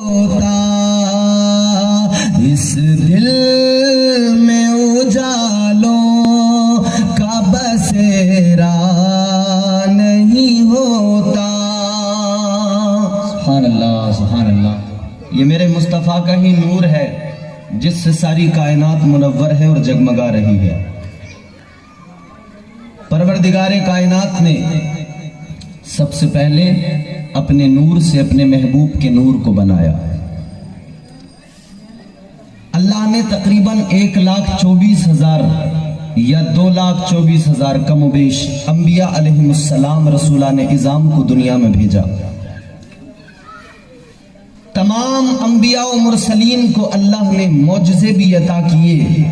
ہوتا اس دل میں اجالوں کا بسیرا نہیں ہوتا۔ سبحان اللہ سبحان اللہ۔ یہ میرے مصطفیٰ کا ہی نور ہے جس سے ساری کائنات منور ہے اور جگمگا رہی ہے۔ پروردگار کائنات نے سب سے پہلے اپنے نور سے اپنے محبوب کے نور کو بنایا۔ اللہ نے تقریباً 1,24,000 یا 2,24,000 کم و بیش انبیاء علیہم السلام رسولان اعظام کو دنیا میں بھیجا۔ تمام انبیاء و مرسلین کو اللہ نے معجزے بھی عطا کیے۔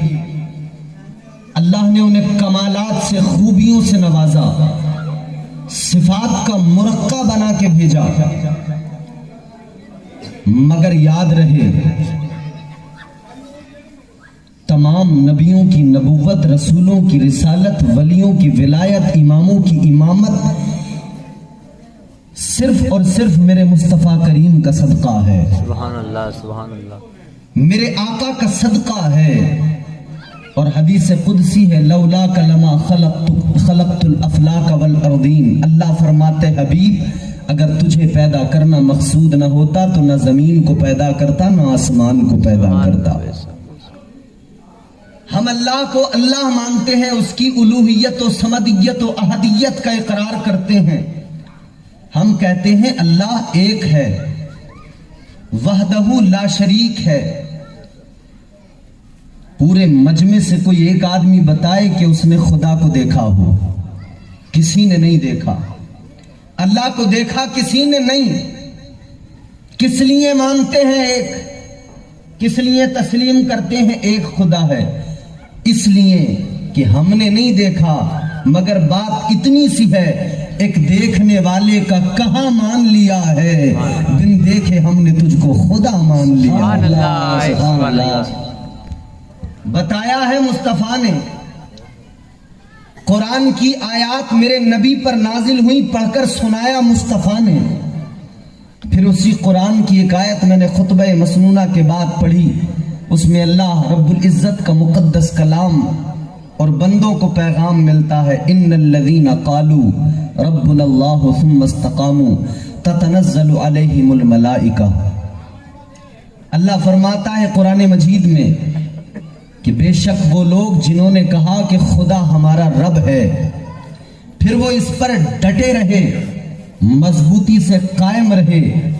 اللہ نے انہیں کمالات سے، خوبیوں سے نوازا، صفات کا مرقع بنا کے بھیجا۔ مگر یاد رہے، تمام نبیوں کی نبوت، رسولوں کی رسالت، ولیوں کی ولایت، اماموں کی امامت صرف اور صرف میرے مصطفیٰ کریم کا صدقہ ہے۔ سبحان اللہ سبحان اللہ۔ میرے آقا کا صدقہ ہے۔ اور حدیث قدسی ہے، لولاک لما خلقت الافلاک والارضین۔ اللہ فرماتے حبیب، اگر تجھے پیدا کرنا مقصود نہ ہوتا تو نہ زمین کو پیدا کرتا نہ آسمان کو پیدا کرتا۔ ہم اللہ کو اللہ مانتے ہیں، اس کی الوہیت و صمدیت و احدیت کا اقرار کرتے ہیں۔ ہم کہتے ہیں اللہ ایک ہے، وحدہ لا شریک ہے۔ پورے مجمع سے کوئی ایک آدمی بتائے کہ اس نے خدا کو دیکھا ہو؟ کسی نے نہیں دیکھا۔ اللہ کو دیکھا کسی نے نہیں۔ کس لیے مانتے ہیں ایک؟ کس لیے تسلیم کرتے ہیں ایک خدا ہے؟ اس لیے کہ ہم نے نہیں دیکھا، مگر بات اتنی سی ہے، ایک دیکھنے والے کا کہاں مان لیا ہے، بن دیکھے ہم نے تجھ کو خدا مان لیا۔ سبحان اللہ سبحان اللہ۔ بتایا ہے مصطفیٰ نے، قرآن کی آیات میرے نبی پر نازل ہوئی، پڑھ کر سنایا مصطفیٰ نے۔ پھر اسی قرآن کی ایک آیت میں نے خطبہ مسنونہ کے بعد پڑھی، اس میں اللہ رب العزت کا مقدس کلام اور بندوں کو پیغام ملتا ہے، ان الذین قالوا ربنا اللہ ثم استقاموا تتنزل علیہم الملائکہ۔ اللہ فرماتا ہے قرآن مجید میں کہ بے شک وہ لوگ جنہوں نے کہا کہ خدا ہمارا رب ہے، پھر وہ اس پر ڈٹے رہے، مضبوطی سے قائم رہے،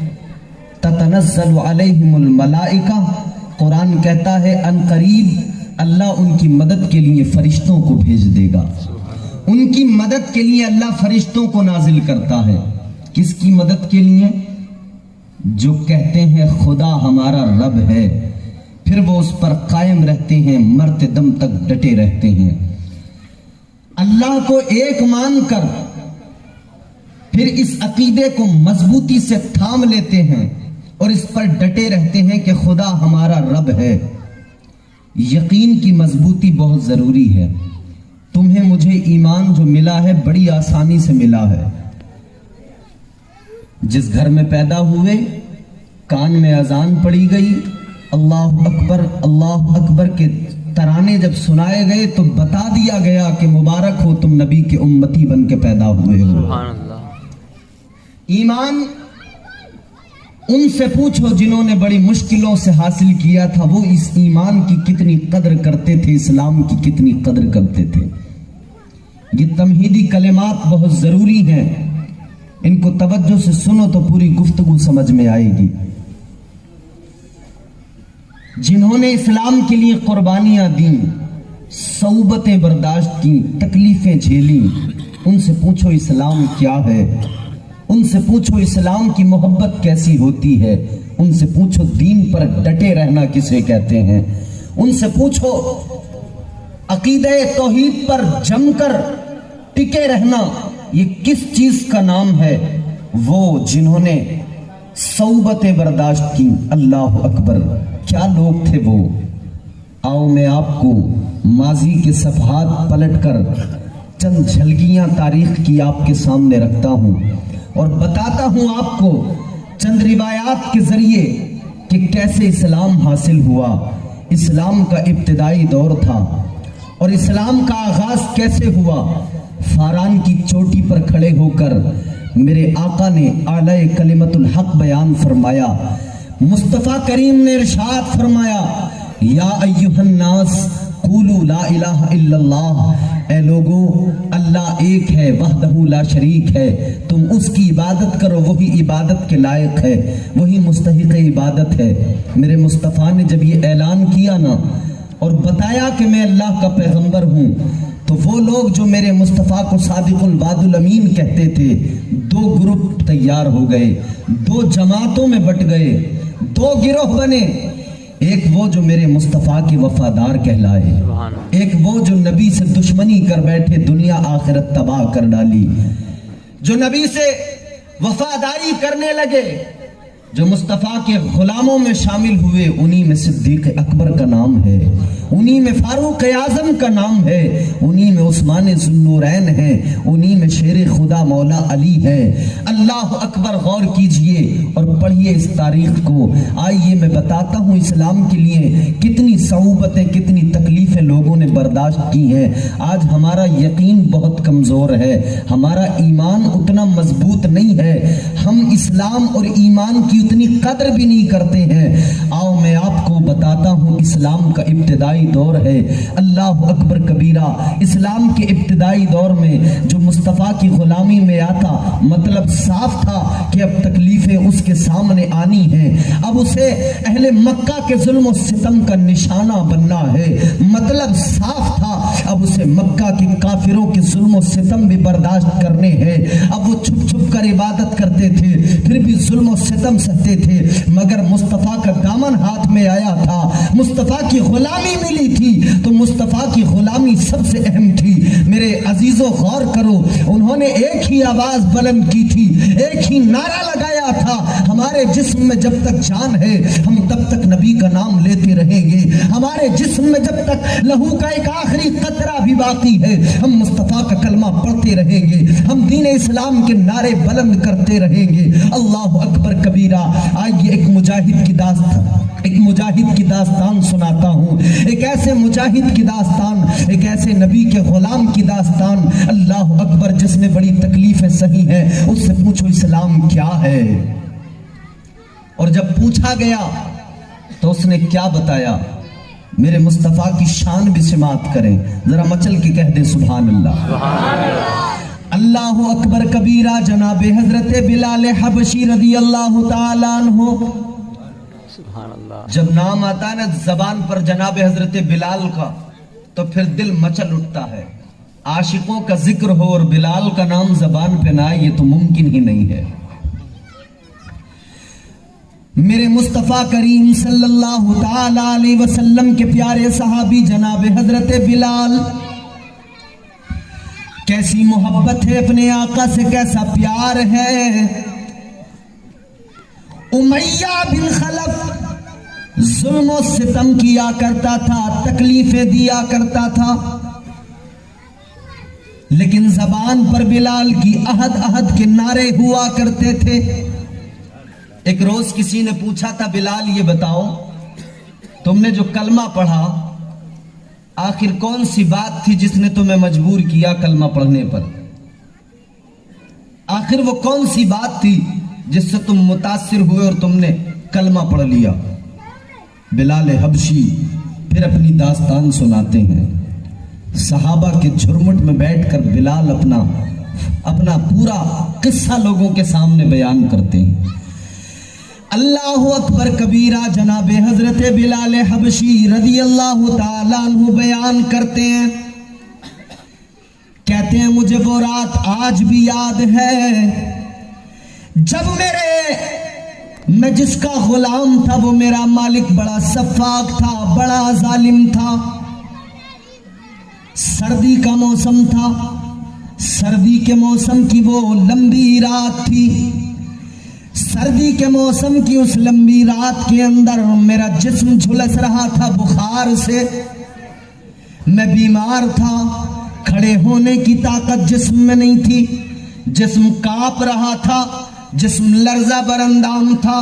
تتنزل علیہم الملائکہ، قرآن کہتا ہے ان قریب اللہ ان کی مدد کے لیے فرشتوں کو بھیج دے گا۔ ان کی مدد کے لیے اللہ فرشتوں کو نازل کرتا ہے۔ کس کی مدد کے لیے؟ جو کہتے ہیں خدا ہمارا رب ہے، پھر وہ اس پر قائم رہتے ہیں، مرتے دم تک ڈٹے رہتے ہیں۔ اللہ کو ایک مان کر پھر اس عقیدے کو مضبوطی سے تھام لیتے ہیں اور اس پر ڈٹے رہتے ہیں کہ خدا ہمارا رب ہے۔ یقین کی مضبوطی بہت ضروری ہے۔ تمہیں مجھے ایمان جو ملا ہے بڑی آسانی سے ملا ہے۔ جس گھر میں پیدا ہوئے، کان میں اذان پڑی گئی، اللہ اکبر کے ترانے جب سنائے گئے تو بتا دیا گیا کہ مبارک ہو تم نبی کے امتی بن کے پیدا ہوئے ہو۔ سبحان اللہ۔ ایمان ان سے پوچھو جنہوں نے بڑی مشکلوں سے حاصل کیا تھا، وہ اس ایمان کی کتنی قدر کرتے تھے، اسلام کی کتنی قدر کرتے تھے۔ یہ تمہیدی کلمات بہت ضروری ہیں، ان کو توجہ سے سنو تو پوری گفتگو سمجھ میں آئے گی۔ جنہوں نے اسلام کے لیے قربانیاں دیں، صعوبتیں برداشت کی، تکلیفیں جھیلی، ان سے پوچھو اسلام کیا ہے، ان سے پوچھو اسلام کی محبت کیسی ہوتی ہے، ان سے پوچھو دین پر ڈٹے رہنا کسے کہتے ہیں، ان سے پوچھو عقیدہ توحید پر جم کر ٹکے رہنا یہ کس چیز کا نام ہے۔ وہ جنہوں نے صعوبتیں برداشت کی، اللہ اکبر، کیا لوگ تھے وہ۔ آؤ میں آپ کو ماضی کے صفحات پلٹ کر چند جھلکیاں تاریخ کی آپ کے سامنے رکھتا ہوں اور بتاتا ہوں آپ کو چند روایات کے ذریعے کہ کیسے اسلام حاصل ہوا، اسلام کا ابتدائی دور تھا اور اسلام کا آغاز کیسے ہوا۔ فاران کی چوٹی پر کھڑے ہو کر میرے آقا نے اعلی کلمت الحق بیان فرمایا۔ مصطفیٰ کریم نے ارشاد فرمایا، یا ایھا الناس قولوا لا الہ الا اللہ، اے لوگو اللہ ایک ہے، وحدہ لا شریک ہے، تم اس کی عبادت کرو، وہی عبادت کے لائق ہے، وہی مستحق عبادت ہے۔ میرے مصطفیٰ نے جب یہ اعلان کیا نا اور بتایا کہ میں اللہ کا پیغمبر ہوں، تو وہ لوگ جو میرے مصطفیٰ کو صادق الوعد الامین کہتے تھے، دو گروپ تیار ہو گئے، دو جماعتوں میں بٹ گئے، دو گروہ بنے۔ ایک وہ جو میرے مصطفیٰ کے وفادار کہلائے، ایک وہ جو نبی سے دشمنی کر بیٹھے، دنیا آخرت تباہ کر ڈالی، جو نبی سے وفاداری کرنے لگے، جو مصطفیٰ کے غلاموں میں شامل ہوئے، انہی میں صدیق اکبر کا نام ہے، انہی میں فاروق اعظم کا نام ہے، انہی میں عثمان ذوالنورین ہے، انہی میں شیر خدا مولا علی ہے۔ اللہ اکبر، غور کیجئے اور پڑھیے اس تاریخ کو۔ آئیے میں بتاتا ہوں اسلام کے لیے کتنی صعوبتیں، کتنی تکلیفیں لوگوں نے برداشت کی ہیں۔ آج ہمارا یقین بہت کمزور ہے، ہمارا ایمان اتنا مضبوط نہیں ہے، ہم اسلام اور ایمان کی اتنی قدر بھی نہیں کرتے ہیں۔ آؤ میں آپ کو بتاتا ہوں، اسلام کا ابتدائی دور ہے، اللہ اکبر کبیرہ۔ اسلام کے ابتدائی دور میں جو مصطفیٰ کی غلامی میں آتا، مطلب صاف تھا کہ اب تکلیفیں اس کے سامنے آنی ہیں، اب اسے اہل مکہ کے ظلم و ستم کا نشانہ بننا ہے، مطلب صاف تھا اب اسے مکہ کے کافروں کے ظلم و ستم بھی برداشت کرنے ہیں۔ اب وہ چھپ چھپ کر عبادت کرتے تھے، پھر بھی ظلم و ستم سہتے تھے، مگر مصطفیٰ کا دامن ہاتھ میں آیا تھا، مصطفیٰ کی غلامی ملی تھی تو مصطفیٰ کی غلامی سب سے اہم تھی۔ میرے عزیزو غور کرو، انہوں نے ایک ہی آواز بلند کی تھی، ایک ہی نعرہ لگایا تھا، ہمارے جسم میں جب تک جان ہے ہم تب تک نبی کا نام لیتے رہیں گے، ہمارے جسم میں جب تک لہو کا ایک آخری قطرہ بھی باقی ہے ہم مصطفیٰ کا کلمہ پڑھتے رہیں گے، ہم دین اسلام کے نعرے بلند کرتے رہیں گے۔ اللہ اکبر کبیرہ۔ آئیے ایک مجاہد کی داستان سناتا ہوں، ایک ایسے مجاہد کی داستان، ایک ایسے نبی کے غلام کی داستان۔ اللہ اکبر، جس نے بڑی تکلیفیں سہی ہیں، اس سے پوچھو اسلام کیا ہے۔ اور جب پوچھا گیا تو اس نے کیا بتایا؟ میرے مصطفیٰ کی شان بھی سماعت کریں، ذرا مچل کے کہہ دیں سبحان اللہ۔ اللہ اکبر کبیرہ۔ جناب حضرت بلال حبشی رضی اللہ تعالیٰ عنہ، جب نام آتا ہے نا زبان پر جناب حضرت بلال کا تو پھر دل مچل اٹھتا ہے۔ عاشقوں کا ذکر ہو اور بلال کا نام زبان پہ نہ آئے، یہ تو ممکن ہی نہیں ہے۔ میرے مصطفیٰ کریم صلی اللہ تعالی علیہ وسلم کے پیارے صحابی جناب حضرت بلال، کیسی محبت ہے اپنے آقا سے، کیسا پیار ہے۔ امیہ بن خلف ظلم و ستم کیا کرتا تھا، تکلیفیں دیا کرتا تھا، لیکن زبان پر بلال کی عہد عہد کے نعرے ہوا کرتے تھے۔ ایک روز کسی نے پوچھا تھا، بلال یہ بتاؤ تم نے جو کلمہ پڑھا آخر کون سی بات تھی جس نے تمہیں مجبور کیا کلمہ پڑھنے پر؟ آخر وہ کون سی بات تھی جس سے تم متاثر ہوئے اور تم نے کلمہ پڑھ لیا؟ بلال حبشی پھر اپنی داستان سناتے ہیں۔ صحابہ کے جھرمٹ میں بیٹھ کر بلال اپنا پورا قصہ لوگوں کے سامنے بیان کرتے ہیں۔ اللہ اکبر کبیرہ۔ جناب حضرت بلال حبشی رضی اللہ تعالیٰ عنہ بیان کرتے ہیں، کہتے ہیں مجھے وہ رات آج بھی یاد ہے جب میں جس کا غلام تھا وہ میرا مالک بڑا سفاک تھا، بڑا ظالم تھا۔ سردی کا موسم تھا، سردی کے موسم کی وہ لمبی رات تھی۔ سردی کے موسم کی اس لمبی رات کے اندر میرا جسم جھلس رہا تھا بخار سے، میں بیمار تھا، کھڑے ہونے کی طاقت جسم میں نہیں تھی، جسم کانپ رہا تھا، جسم لرزہ بر اندام تھا۔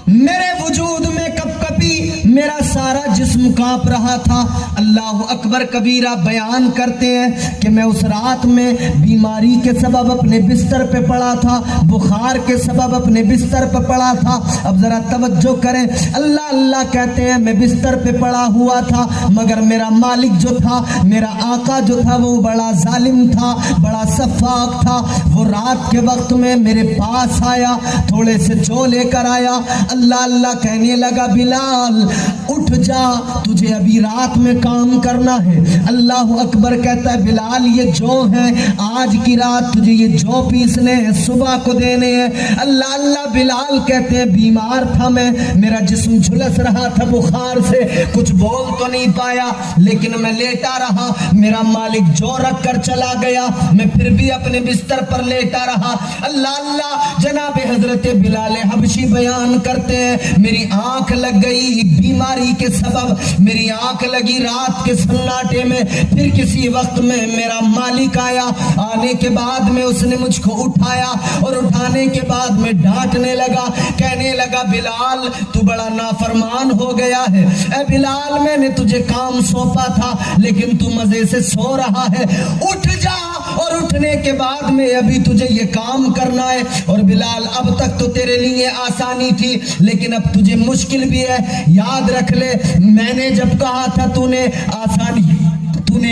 میرے وجود میں کپکپی، میرا سارا جسم کانپ رہا تھا۔ اللہ اکبر کبیرہ بیان کرتے ہیں کہ میں اس رات میں بیماری کے سبب اپنے بستر پہ پڑا تھا، بخار کے سبب اپنے بستر پہ پڑا تھا۔ اب ذرا توجہ کریں، اللہ اللہ کہتے ہیں میں بستر پہ پڑا ہوا تھا، مگر میرا مالک جو تھا، میرا آقا جو تھا، وہ بڑا ظالم تھا، بڑا سفاک تھا۔ وہ رات کے وقت میں میرے پاس آیا، تھوڑے سے جو لے کر آیا، اللہ اللہ کہنے لگا بلال اٹھ جا، تجھے ابھی رات میں کام کرنا ہے۔ اللہ اکبر کہتا ہے بلال یہ جو ہیں، آج کی رات تجھے یہ جو پیسنے ہیں، صبح کو دینے ہیں۔ اللہ اللہ بلال کہتے ہیں بیمار تھا میں، میرا جسم جھلس رہا تھا بخار سے، کچھ بول تو نہیں پایا، لیکن میں لیٹا رہا۔ میرا مالک جو رکھ کر چلا گیا، میں پھر بھی اپنے بستر پر لیٹا رہا۔ اللہ اللہ جناب حضرت بلال حبشی بیان کرتے ہیں میری آنکھ لگ گئی بیماری کے سبب، میری آنکھ لگی رات کے سناٹے میں۔ پھر کسی وقت میں میرا مالک آیا، آنے کے بعد میں اس نے مجھ کو اٹھایا، اور اٹھانے کے بعد میں ڈانٹنے لگا، کہنے لگا بلال تو بڑا نافرمان ہو گیا ہے، اے بلال میں نے تجھے کام سونپا تھا لیکن تو مزے سے سو رہا ہے، اٹھ جا، اور اٹھنے کے بعد میں ابھی تجھے یہ کام کرنا ہے۔ اور بلال اب تک تو تیرے لیے آسانی تھی لیکن اب تجھے مشکل بھی ہے، یاد رکھ لے میں نے جب کہا تھا تو نے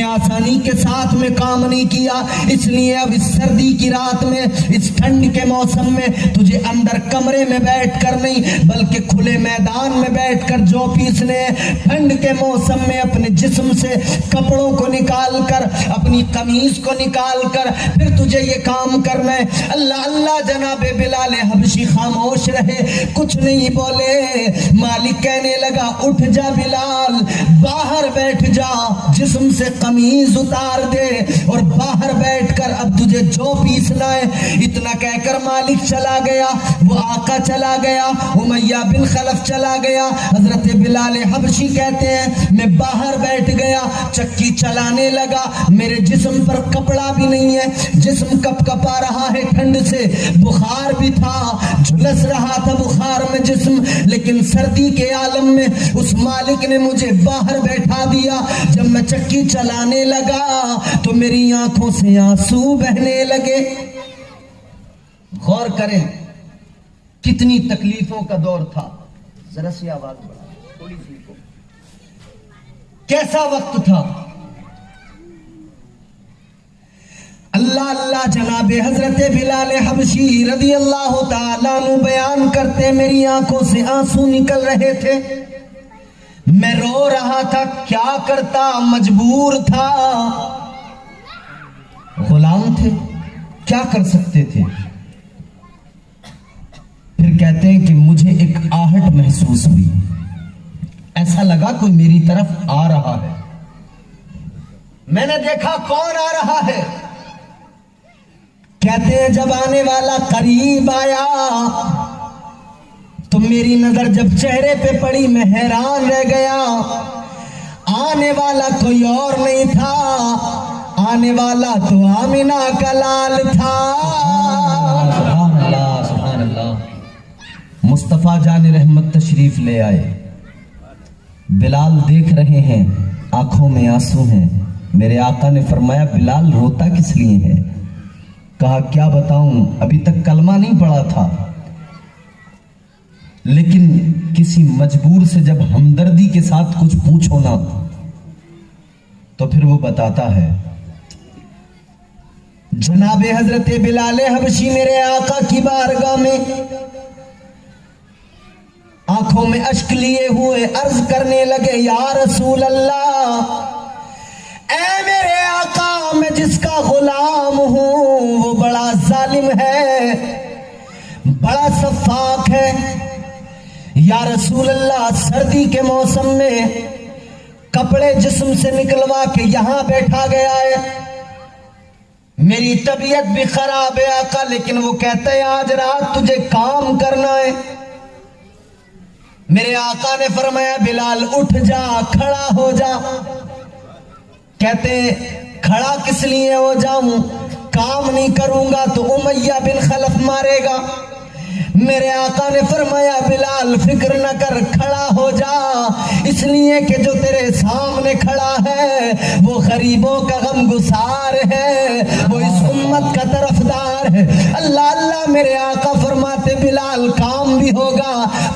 آسانی کے ساتھ میں کام نہیں کیا، اس لیے اب اس سردی کی رات میں، اس ٹھنڈ کے موسم میں تجھے اندر کمرے میں بیٹھ کر نہیں بلکہ کھلے میدان میں بیٹھ کر جو پیسنے ہیں۔ ٹھنڈ کے موسم میں اپنے جسم سے کپڑوں کو نکال کر، اپنی قمیض کو نکال کر پھر تجھے یہ کام کرنا ہے۔ اللہ اللہ جناب بلال حبشی خاموش رہے، کچھ نہیں بولے۔ مالک کہنے لگا اٹھ جا بلال، باہر بیٹھ جا، جسم سے قمیض اتار دے اور باہر بیٹھ کر اب تجھے جو پیسنا ہے۔ اتنا کہہ کر مالک چلا گیا، وہ آقا چلا گیا، امیہ بن خلف چلا گیا۔ حضرت بلال حبشی کہتے ہیں میں باہر بیٹھ گیا، چکی چلانے لگا، میرے جسم پر کپڑا بھی نہیں ہے، جسم کپ کپا رہا ہے ٹھنڈ سے، بخار بھی تھا، جھلس رہا تھا بخار میں جسم، لیکن سردی کے عالم میں اس مالک نے مجھے باہر بیٹھا دیا۔ جب میں چکی چلانے لگا تو میری آنکھوں سے آنسو بہنے لگے۔ غور کریں کتنی تکلیفوں کا دور تھا، ذرا سی آواز بڑھا تھوڑی سی کو، کیسا وقت تھا۔ اللہ اللہ جناب حضرت بلال حبشی رضی اللہ تعالیٰ عنہ بیان کرتے میری آنکھوں سے آنسو نکل رہے تھے، میں رو رہا تھا، کیا کرتا، مجبور تھا، غلام تھے، کیا کر سکتے تھے۔ پھر کہتے ہیں کہ مجھے ایک آہٹ محسوس ہوئی، ایسا لگا کوئی میری طرف آ رہا ہے، میں نے دیکھا کون آ رہا ہے۔ کہتے ہیں جب آنے والا قریب آیا تو میری نظر جب چہرے پہ پڑی میں حیران رہ گیا، آنے والا کوئی اور نہیں تھا، آنے والا تو آمینہ کا لال تھا۔ سبحان اللہ سبحان اللہ۔ مصطفیٰ جان رحمت تشریف لے آئے، بلال دیکھ رہے ہیں، آنکھوں میں آنسو ہیں۔ میرے آقا نے فرمایا بلال روتا کس لیے ہے؟ کہا کیا بتاؤں، ابھی تک کلمہ نہیں پڑھا تھا، لیکن کسی مجبور سے جب ہمدردی کے ساتھ کچھ پوچھو نا تو پھر وہ بتاتا ہے۔ جناب حضرت بلال حبشی میرے آقا کی بارگاہ میں آنکھوں میں اشک لیے ہوئے عرض کرنے لگے یا رسول اللہ، اے میرے آقا میں جس کا غلام ہوں وہ بڑا ظالم ہے، بڑا سفاک ہے، یا رسول اللہ سردی کے موسم میں کپڑے جسم سے نکلوا کے یہاں بیٹھا گیا ہے، میری طبیعت بھی خراب ہے آقا، لیکن وہ کہتا ہے آج رات تجھے کام کرنا ہے۔ میرے آقا نے فرمایا بلال اٹھ جا، کھڑا ہو جا۔ کہتے ہیں کھڑا کس لیے ہو جاؤں، کام نہیں کروں گا تو امیہ بن خلف مارے گا۔ میرے آقا نے فرمایا بلال فکر نہ کر، کھڑا ہو جا، اس لیے کہ جو تیرے سامنے کھڑا ہے وہ غریبوں کا غم گسار ہے، وہ اس امت کا طرفدار ہے۔ اللہ اللہ، میرے آقا فرماتے بلال کام بھی ہوگا،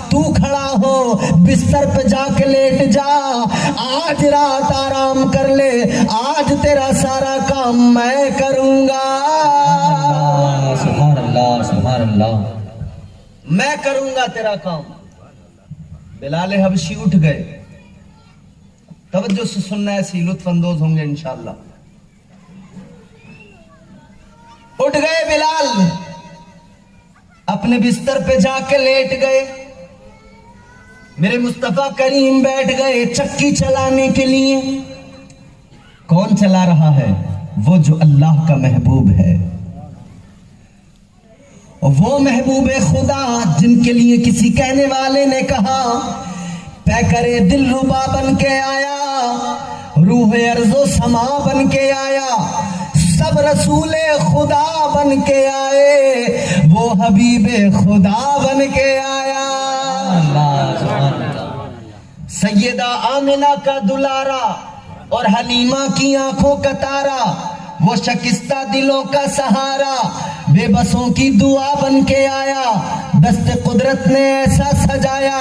تو کھڑا ہو، بستر پہ جا کے لیٹ جا، آج رات آرام کر لے، آج تیرا سارا کام میں کروں گا۔ سبحان اللہ سبحان اللہ، میں کروں گا تیرا کام۔ بلال حبشی اٹھ گئے، توجہ سے سننا، ایسی لطف اندوز ہوں گے انشاءاللہ۔ اٹھ گئے بلال، اپنے بستر پہ جا کے لیٹ گئے۔ میرے مصطفیٰ کریم بیٹھ گئے چکی چلانے کے لیے۔ کون چلا رہا ہے؟ وہ جو اللہ کا محبوب ہے، وہ محبوب خدا جن کے لیے کسی کہنے والے نے کہا پیکرے دل ربا بن کے آیا، روح ارض و سما بن کے آیا، سب رسول خدا بن کے آئے، وہ حبیب خدا بن کے آیا۔ سیدہ آمنہ کا دلارا اور حلیمہ کی آنکھوں کا تارا، وہ شکستہ دلوں کا سہارا، بے بسوں کی دعا بن کے آیا، دست قدرت نے ایسا سجایا،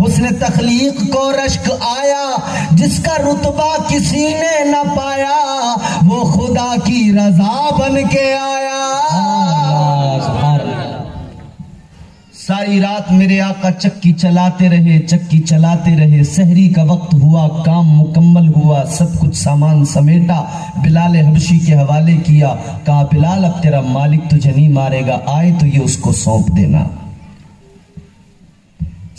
اس نے تخلیق کو رشک آیا، جس کا رتبہ کسی نے نہ پایا، وہ خدا کی رضا بن کے آیا۔ ساری رات میرے آقا چکی چلاتے رہے، چکی چلاتے رہے، سحری کا وقت ہوا، کام مکمل ہوا، سب کچھ سامان سمیٹا، بلال حبشی کے حوالے کیا، کہا بلال اب تیرا مالک تجھے نہیں مارے گا، آئے تو یہ اس کو سونپ دینا۔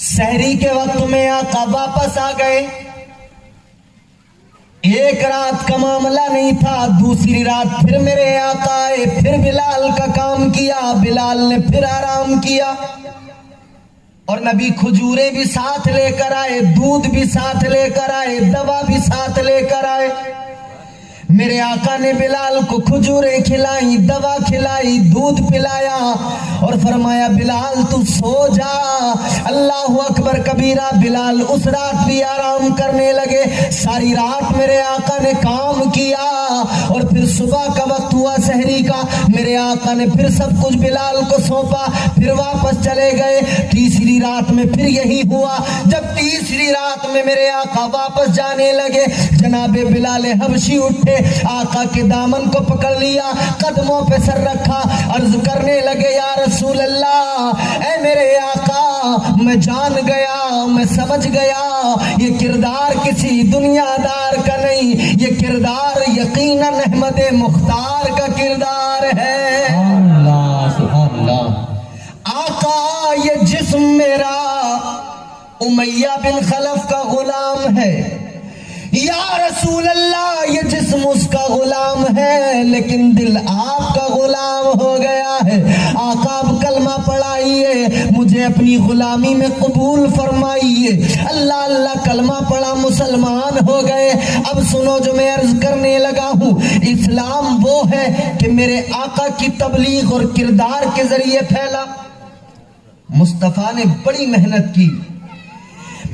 سحری کے وقت میں آقا واپس آ گئے۔ ایک رات کا معاملہ نہیں تھا، دوسری رات پھر میرے آقا آئے، پھر بلال کا کام کیا، بلال نے پھر آرام کیا، اور نبی کھجورے بھی ساتھ لے کر آئے، دودھ بھی ساتھ لے کر آئے، دوا بھی ساتھ لے کر آئے۔ میرے آقا نے بلال کو کھجوریں کھلائی، دوا کھلائی، دودھ پلایا، اور فرمایا بلال تو سو جا۔ اللہ اکبر کبیرہ، بلال اس رات بھی آرام کرنے لگے۔ ساری رات میرے آقا نے کام کیا، اور پھر صبح کا وقت ہوا سحری کا، میرے آقا نے پھر سب کچھ بلال کو سونپا، پھر واپس چلے گئے۔ تیسری رات میں پھر یہی ہوا۔ جب تیسری رات میں میرے آقا واپس جانے لگے، جناب بلال حبشی اٹھے، آقا کے دامن کو پکڑ لیا، قدموں پہ سر رکھا، عرض کرنے لگے یا رسول اللہ، اے میرے آقا، میں جان گیا، میں سمجھ گیا، یہ کردار کسی دنیا دار کا نہیں، یہ کردار یقیناً احمد مختار کا کردار ہے۔ سبحان اللہ۔ آقا یہ جسم میرا امیہ بن خلف کا غلام ہے، یا رسول اللہ یہ جسم اس کا غلام ہے، لیکن دل آپ کا غلام ہو گیا ہے۔ آقا اب کلمہ پڑھائیے، مجھے اپنی غلامی میں قبول فرمائیے۔ اللہ اللہ کلمہ پڑھا، مسلمان ہو گئے۔ اب سنو جو میں عرض کرنے لگا ہوں، اسلام وہ ہے کہ میرے آقا کی تبلیغ اور کردار کے ذریعے پھیلا۔ مصطفیٰ نے بڑی محنت کی،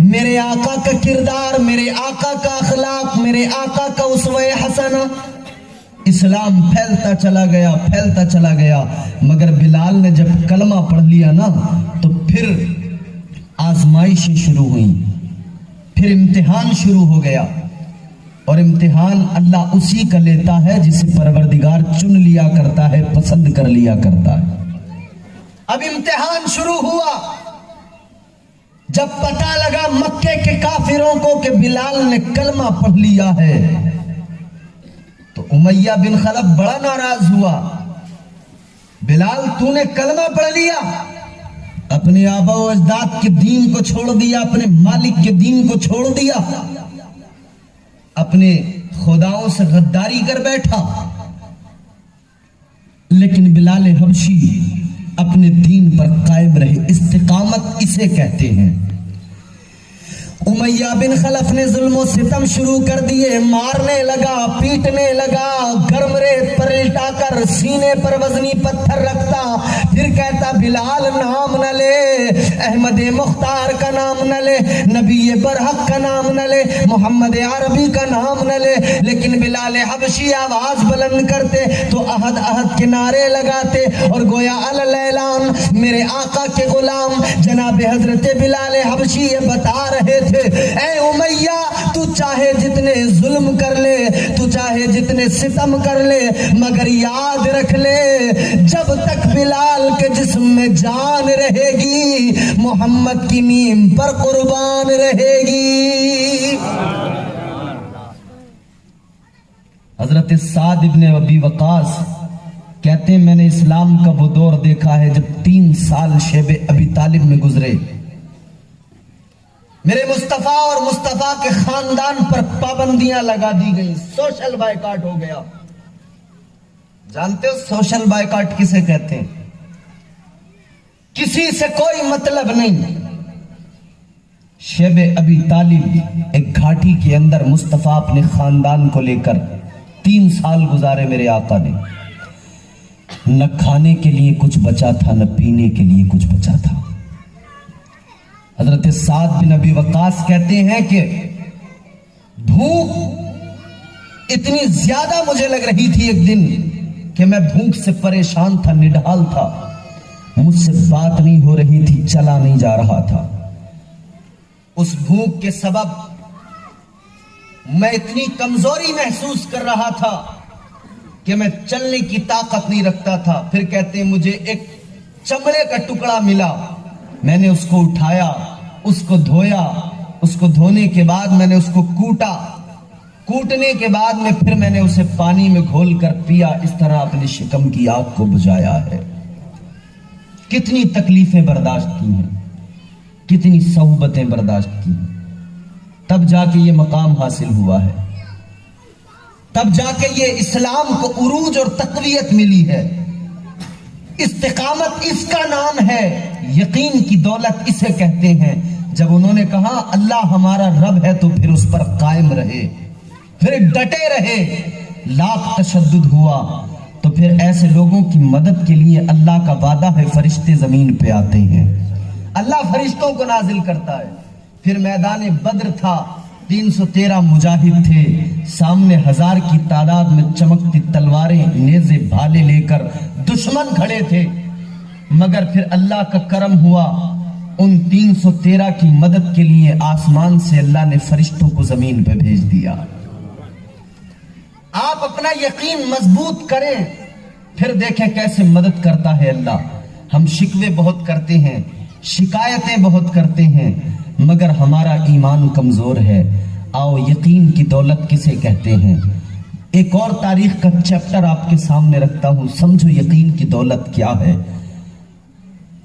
میرے آقا کا کردار، میرے آقا کا اخلاق، میرے آقا کا اسوہ حسنہ، اسلام پھیلتا چلا گیا، پھیلتا چلا گیا۔ مگر بلال نے جب کلمہ پڑھ لیا نا تو پھر آزمائشیں شروع ہوئیں، پھر امتحان شروع ہو گیا، اور امتحان اللہ اسی کا لیتا ہے جسے پروردگار چن لیا کرتا ہے، پسند کر لیا کرتا ہے۔ اب امتحان شروع ہوا۔ جب پتہ لگا مکے کے کافروں کو کہ بلال نے کلمہ پڑھ لیا ہے تو امیہ بن خلف بڑا ناراض ہوا۔ بلال تو نے کلمہ پڑھ لیا، اپنے آبا و اجداد کے دین کو چھوڑ دیا، اپنے مالک کے دین کو چھوڑ دیا، اپنے خداؤں سے غداری کر بیٹھا۔ لیکن بلال حبشی اپنے دین پر قائم رہے، استقامت اسے کہتے ہیں۔ امیہ بن خلف نے ظلم و ستم شروع کر دیے، مارنے لگا، پیٹنے لگا، گرم ریت پر لٹا کر سینے پر وزنی پتھر رکھتا، پھر کہتا بلال نام نہ لے، احمد مختار کا نام نہ لے، نبی برحق کا نام نہ لے، محمد عربی کا نام نہ لے، لیکن بلال حبشی آواز بلند کرتے تو احد احد کے نعرے لگاتے، اور گویا اعلان میرے آقا کے غلام جناب حضرت بلال حبشی یہ بتا رہے تھے، اے امیہ تو چاہے جتنے ظلم کر لے، تو چاہے جتنے ستم کر لے، مگر یاد رکھ لے جب تک بلال کے جسم میں جان رہے گی محمد کی نیم پر قربان رہے گی۔ حضرت سعد ابن ابی وقاص کہتے ہیں میں نے اسلام کا وہ دور دیکھا ہے جب 3 سال شیب ابی طالب میں گزرے، میرے مصطفیٰ اور مصطفیٰ کے خاندان پر پابندیاں لگا دی گئیں، سوشل بائیکاٹ ہو گیا۔ جانتے ہو سوشل بائیکاٹ کسے کہتے ہیں؟ کسی سے کوئی مطلب نہیں۔ شیب ابی طالب ایک گھاٹی کے اندر مصطفیٰ اپنے خاندان کو لے کر 3 سال گزارے میرے آقا نے، نہ کھانے کے لیے کچھ بچا تھا، نہ پینے کے لیے کچھ بچا تھا۔ حضرت سعد بن ابی وقاص کہتے ہیں کہ بھوک اتنی زیادہ مجھے لگ رہی تھی ایک دن کہ میں بھوک سے پریشان تھا، نڈھال تھا، مجھ سے بات نہیں ہو رہی تھی، چلا نہیں جا رہا تھا۔ اس بھوک کے سبب میں اتنی کمزوری محسوس کر رہا تھا کہ میں چلنے کی طاقت نہیں رکھتا تھا۔ پھر کہتے ہیں مجھے ایک چمڑے کا ٹکڑا ملا، میں نے اس کو اٹھایا، اس کو دھویا، اس کو دھونے کے بعد میں نے اس کو کوٹا، کوٹنے کے بعد میں پھر میں نے اسے پانی میں گھول کر پیا، اس طرح اپنے شکم کی آگ کو بجھایا ہے۔ کتنی تکلیفیں برداشت کی ہیں، کتنی صعوبتیں برداشت کی ہیں، تب جا کے یہ مقام حاصل ہوا ہے، تب جا کے یہ اسلام کو عروج اور تقویت ملی ہے۔ استقامت اس کا نام ہے، یقین کی دولت اسے کہتے ہیں۔ جب انہوں نے کہا اللہ ہمارا رب ہے تو پھر اس پر قائم رہے، پھر ڈٹے رہے، لاکھ تشدد ہوا تو پھر ایسے لوگوں کی مدد کے لیے اللہ کا وعدہ ہے فرشتے زمین پہ آتے ہیں، اللہ فرشتوں کو نازل کرتا ہے۔ پھر میدان بدر تھا، 313 مجاہد تھے، سامنے 1000 کی تعداد میں چمکتی تلواریں، نیزے، بھالے لے کر دشمن کھڑے تھے، مگر پھر اللہ کا کرم ہوا، ان 313 کی مدد کے لیے آسمان سے اللہ نے فرشتوں کو زمین پہ بھیج دیا۔ آپ اپنا یقین مضبوط کریں، پھر دیکھیں کیسے مدد کرتا ہے اللہ۔ ہم شکوے بہت کرتے ہیں، شکایتیں بہت کرتے ہیں، مگر ہمارا ایمان کمزور ہے۔ آؤ یقین کی دولت کسے کہتے ہیں؟ ایک اور تاریخ کا چیپٹر آپ کے سامنے رکھتا ہوں، سمجھو یقین کی دولت کیا ہے۔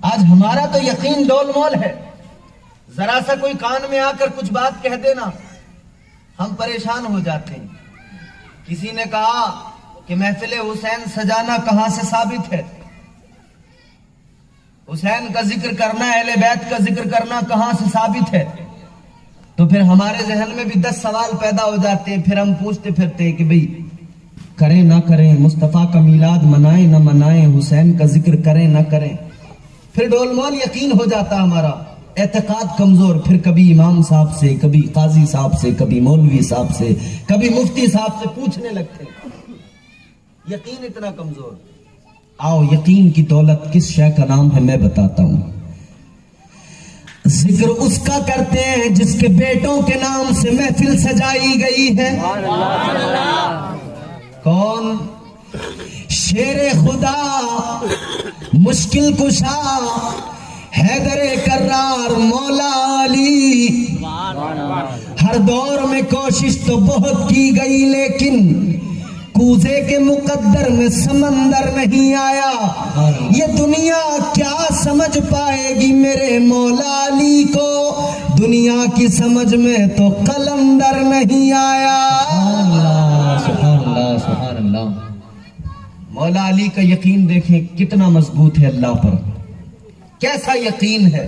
آج ہمارا تو یقین ڈول مول ہے، ذرا سا کوئی کان میں آ کر کچھ بات کہہ دینا ہم پریشان ہو جاتے ہیں۔ کسی نے کہا کہ محفل حسین سجانا کہاں سے ثابت ہے؟ حسین کا ذکر کرنا، اہل بیت کا ذکر کرنا کہاں سے ثابت ہے؟ تو پھر ہمارے ذہن میں بھی 10 سوال پیدا ہو جاتے ہیں، پھر ہم پوچھتے پھرتے ہیں کہ بھئی کریں نہ کریں، مصطفیٰ کا میلاد منائیں نہ منائیں، حسین کا ذکر کریں نہ کریں۔ پھر ڈول مول یقین ہو جاتا ہمارا، اعتقاد کمزور، پھر کبھی امام صاحب سے، کبھی قاضی صاحب سے، کبھی مولوی صاحب سے، کبھی مفتی صاحب سے پوچھنے لگتے ہیں، یقین اتنا کمزور۔ آؤ یقین کی دولت کس شے کا نام ہے میں بتاتا ہوں۔ ذکر اس کا کرتے ہیں جس کے بیٹوں کے نام سے محفل سجائی گئی ہے۔ کون؟ شیر خدا، مشکل کشا، حیدر کرار، مولا علی۔ ہر دور میں کوشش تو بہت کی گئی لیکن کوزے کے مقدر میں سمندر نہیں آیا۔ یہ دنیا کیا سمجھ پائے گی میرے مولا علی کو، دنیا کی سمجھ میں تو قلندر نہیں آیا۔ سبحان اللہ سبحان اللہ۔ مولا علی کا یقین دیکھیں کتنا مضبوط ہے اللہ پر، کیسا یقین ہے۔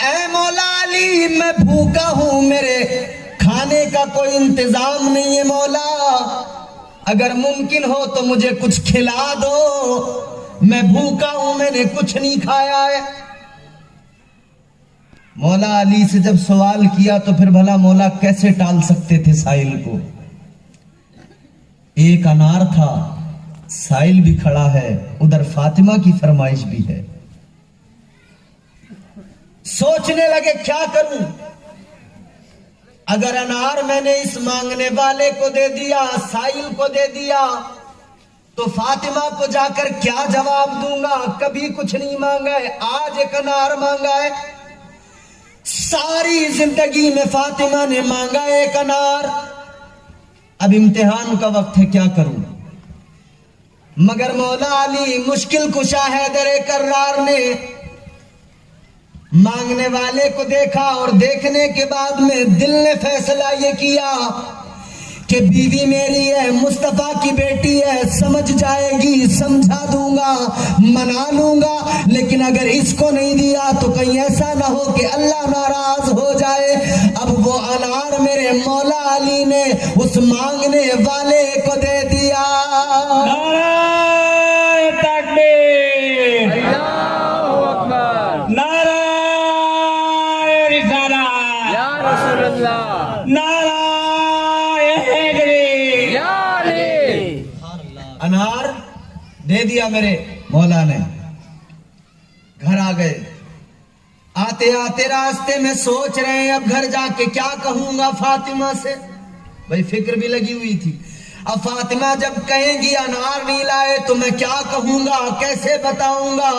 اے مولا علی میں بھوکا ہوں، میرے کھانے کا کوئی انتظام نہیں ہے مولا، اگر ممکن ہو تو مجھے کچھ کھلا دو، میں بھوکا ہوں، میں نے کچھ نہیں کھایا ہے۔ مولا علی سے جب سوال کیا تو پھر بھلا مولا کیسے ٹال سکتے تھے سائل کو؟ ایک انار تھا، سائل بھی کھڑا ہے، ادھر فاطمہ کی فرمائش بھی ہے۔ سوچنے لگے کیا کروں، اگر انار میں نے اس مانگنے والے کو دے دیا، سائل کو دے دیا، تو فاطمہ کو جا کر کیا جواب دوں گا؟ کبھی کچھ نہیں مانگا ہے، آج ایک انار مانگا ہے۔ ساری زندگی میں فاطمہ نے مانگا ایک انار، اب امتحان کا وقت ہے، کیا کروں؟ مگر مولا علی مشکل کشا حیدر کرار نے مانگنے والے کو دیکھا، اور دیکھنے کے بعد میں دل نے فیصلہ یہ کیا کہ بیوی میری ہے، مصطفیٰ کی بیٹی ہے، سمجھ جائے گی، سمجھا دوں گا، منا لوں گا، لیکن اگر اس کو نہیں دیا تو کہیں ایسا نہ ہو کہ اللہ ناراض ہو جائے۔ اب وہ انار میرے مولا علی نے اس مانگنے والے کو دے دیا۔ نعرہ تکبیر، اللہ اکبر، نعرہ رسالت، یا رسول اللہ، نعرہ حیدری، یا علی۔ انار دے دیا میرے مولا نے، گھر آ گئے۔ آتے آتے راستے میں سوچ رہے ہیں اب گھر جا کے کیا کہوں گا فاطمہ سے، بھائی فکر بھی لگی ہوئی تھی۔ اب فاطمہ جب کہیں گی انار نہیں لائے تو میں کیا کہوں گا، کیسے بتاؤں گا،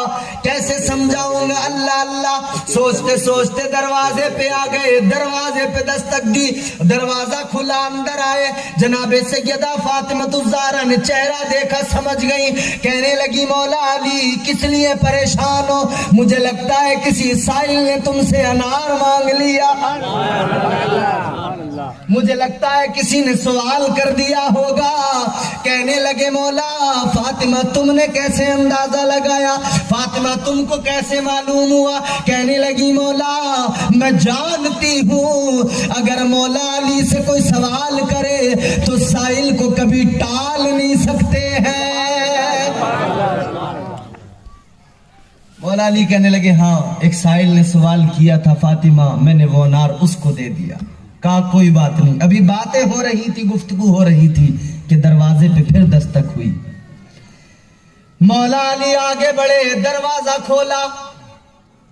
کیسے سمجھاؤں گا؟ اللہ اللہ سوچتے سوچتے دروازے پہ آ گئے، دروازے پہ دستک دی، دروازہ کھلا، اندر آئے جناب سیدہ فاطمہ الزہرا نے چہرہ دیکھا، سمجھ گئی، کہنے لگی مولا علی کس لیے پریشان ہو؟ مجھے لگتا ہے کسی سائل نے تم سے انار مانگ لیا، مجھے لگتا ہے کسی نے سوال کر دیا ہوگا۔ کہنے لگے مولا فاطمہ تم نے کیسے اندازہ لگایا، فاطمہ تم کو کیسے معلوم ہوا؟ کہنے لگی مولا میں جانتی ہوں اگر مولا علی سے کوئی سوال کرے تو سائل کو کبھی ٹال نہیں سکتے ہیں۔ مولا علی کہنے لگے ہاں ایک سائل نے سوال کیا تھا فاطمہ، میں نے وہ انار اس کو دے دیا۔ کہا کوئی بات نہیں، ابھی باتیں ہو رہی تھی، گفتگو ہو رہی تھی کہ دروازے پہ پھر دستک ہوئی۔ مولا علی آگے بڑھے، دروازہ کھولا،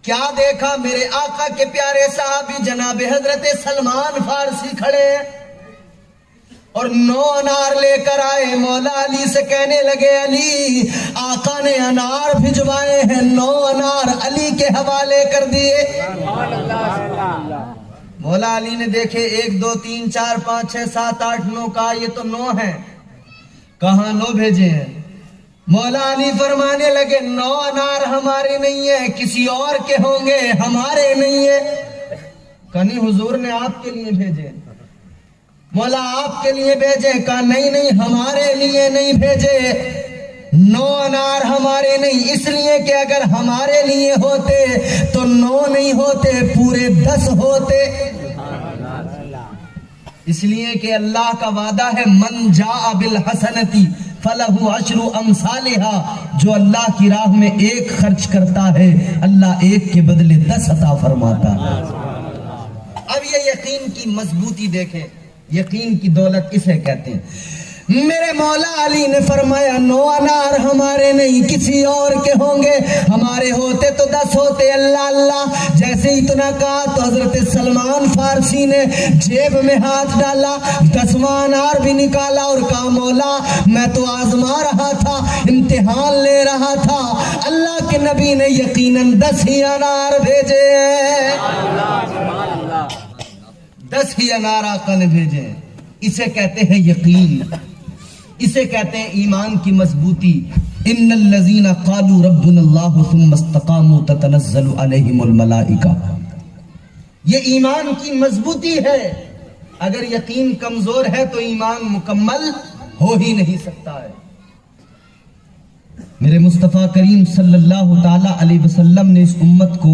کیا دیکھا؟ میرے آقا کے پیارے صحابی جناب حضرت سلمان فارسی کھڑے ہیں اور 9 انار لے کر آئے۔ مولا علی سے کہنے لگے علی آقا نے انار بھجوائے ہیں، 9 انار علی کے حوالے کر دیے۔ مولا علی نے دیکھے 1 2 3 4 5 6 7 8 9 کہا یہ تو 9 ہیں، کہاں 9 بھیجے ہیں؟ مولا علی فرمانے لگے 9 انار ہمارے نہیں ہیں، کسی اور کے ہوں گے، ہمارے نہیں ہیں۔ کہا حضور نے آپ کے لیے بھیجے، مولا آپ کے لیے بھیجے؟ کہا نہیں ہمارے لیے نہیں بھیجے، 9 انار ہمارے نہیں، اس لیے کہ اگر ہمارے لیے ہوتے تو 9 نہیں ہوتے، پورے 10 ہوتے۔ اس لیے کہ اللہ کا وعدہ ہے من جاء بالحسنتی فلہ عشر امثالھا، جو اللہ کی راہ میں 1 خرچ کرتا ہے اللہ 1 کے بدلے 10 عطا فرماتا ہے۔ اب یہ یقین کی مضبوطی دیکھیں، یقین کی دولت اسے کہتے ہیں۔ میرے مولا علی نے فرمایا 9 انار ہمارے نہیں، کسی اور کے ہوں گے، ہمارے ہوتے تو 10 ہوتے۔ اللہ اللہ جیسے اتنا کہا تو حضرت سلمان فارسی نے جیب میں ہاتھ ڈالا، 10واں انار بھی نکالا اور کہا مولا میں تو آزما رہا تھا، امتحان لے رہا تھا، اللہ کے نبی نے یقیناً 10 ہی انار بھیجے ہیں، 10 ہی انار آقا نے بھیجے ہیں۔ اسے کہتے ہیں یقین، اسے کہتے ہیں ایمان کی مضبوطی۔ ان الذین قالوا ربنا اللہ ثم استقاموا تتنزل علیہم الملائکہ، یہ ایمان کی مضبوطی ہے۔ اگر یقین کمزور ہے تو ایمان مکمل ہو ہی نہیں سکتا ہے۔ میرے مصطفیٰ کریم صلی اللہ تعالی علیہ وسلم نے اس امت کو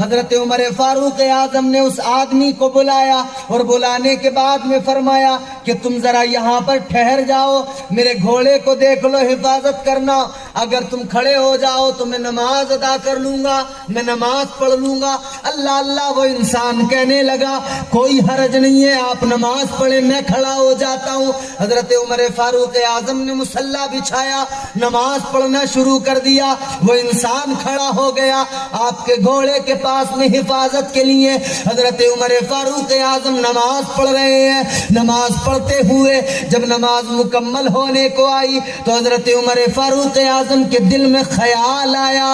حضرت عمر فاروق اعظم نے اس آدمی کو بلایا اور بلانے کے بعد میں فرمایا کہ تم ذرا یہاں پر ٹھہر جاؤ، میرے گھوڑے کو دیکھ لو، حفاظت کرنا، اگر تم کھڑے ہو جاؤ تو میں نماز ادا کر لوں گا، میں نماز پڑھ لوں گا۔ اللہ اللہ، وہ انسان کہنے لگا کوئی حرج نہیں ہے، آپ نماز پڑھیں، میں کھڑا ہو جاتا ہوں۔ حضرت عمر فاروق اعظم نے مصلی بچھایا، نماز پڑھنا شروع کر دیا۔ وہ انسان کھڑا ہو گیا آپ کے گھوڑے کے پاس میں حفاظت کے لیے۔ حضرت عمر فاروق اعظم نماز پڑھ رہے ہیں۔ نماز پڑھتے ہوئے جب نماز مکمل ہونے کو آئی تو حضرت عمر فاروق اعظم کے دل میں خیال آیا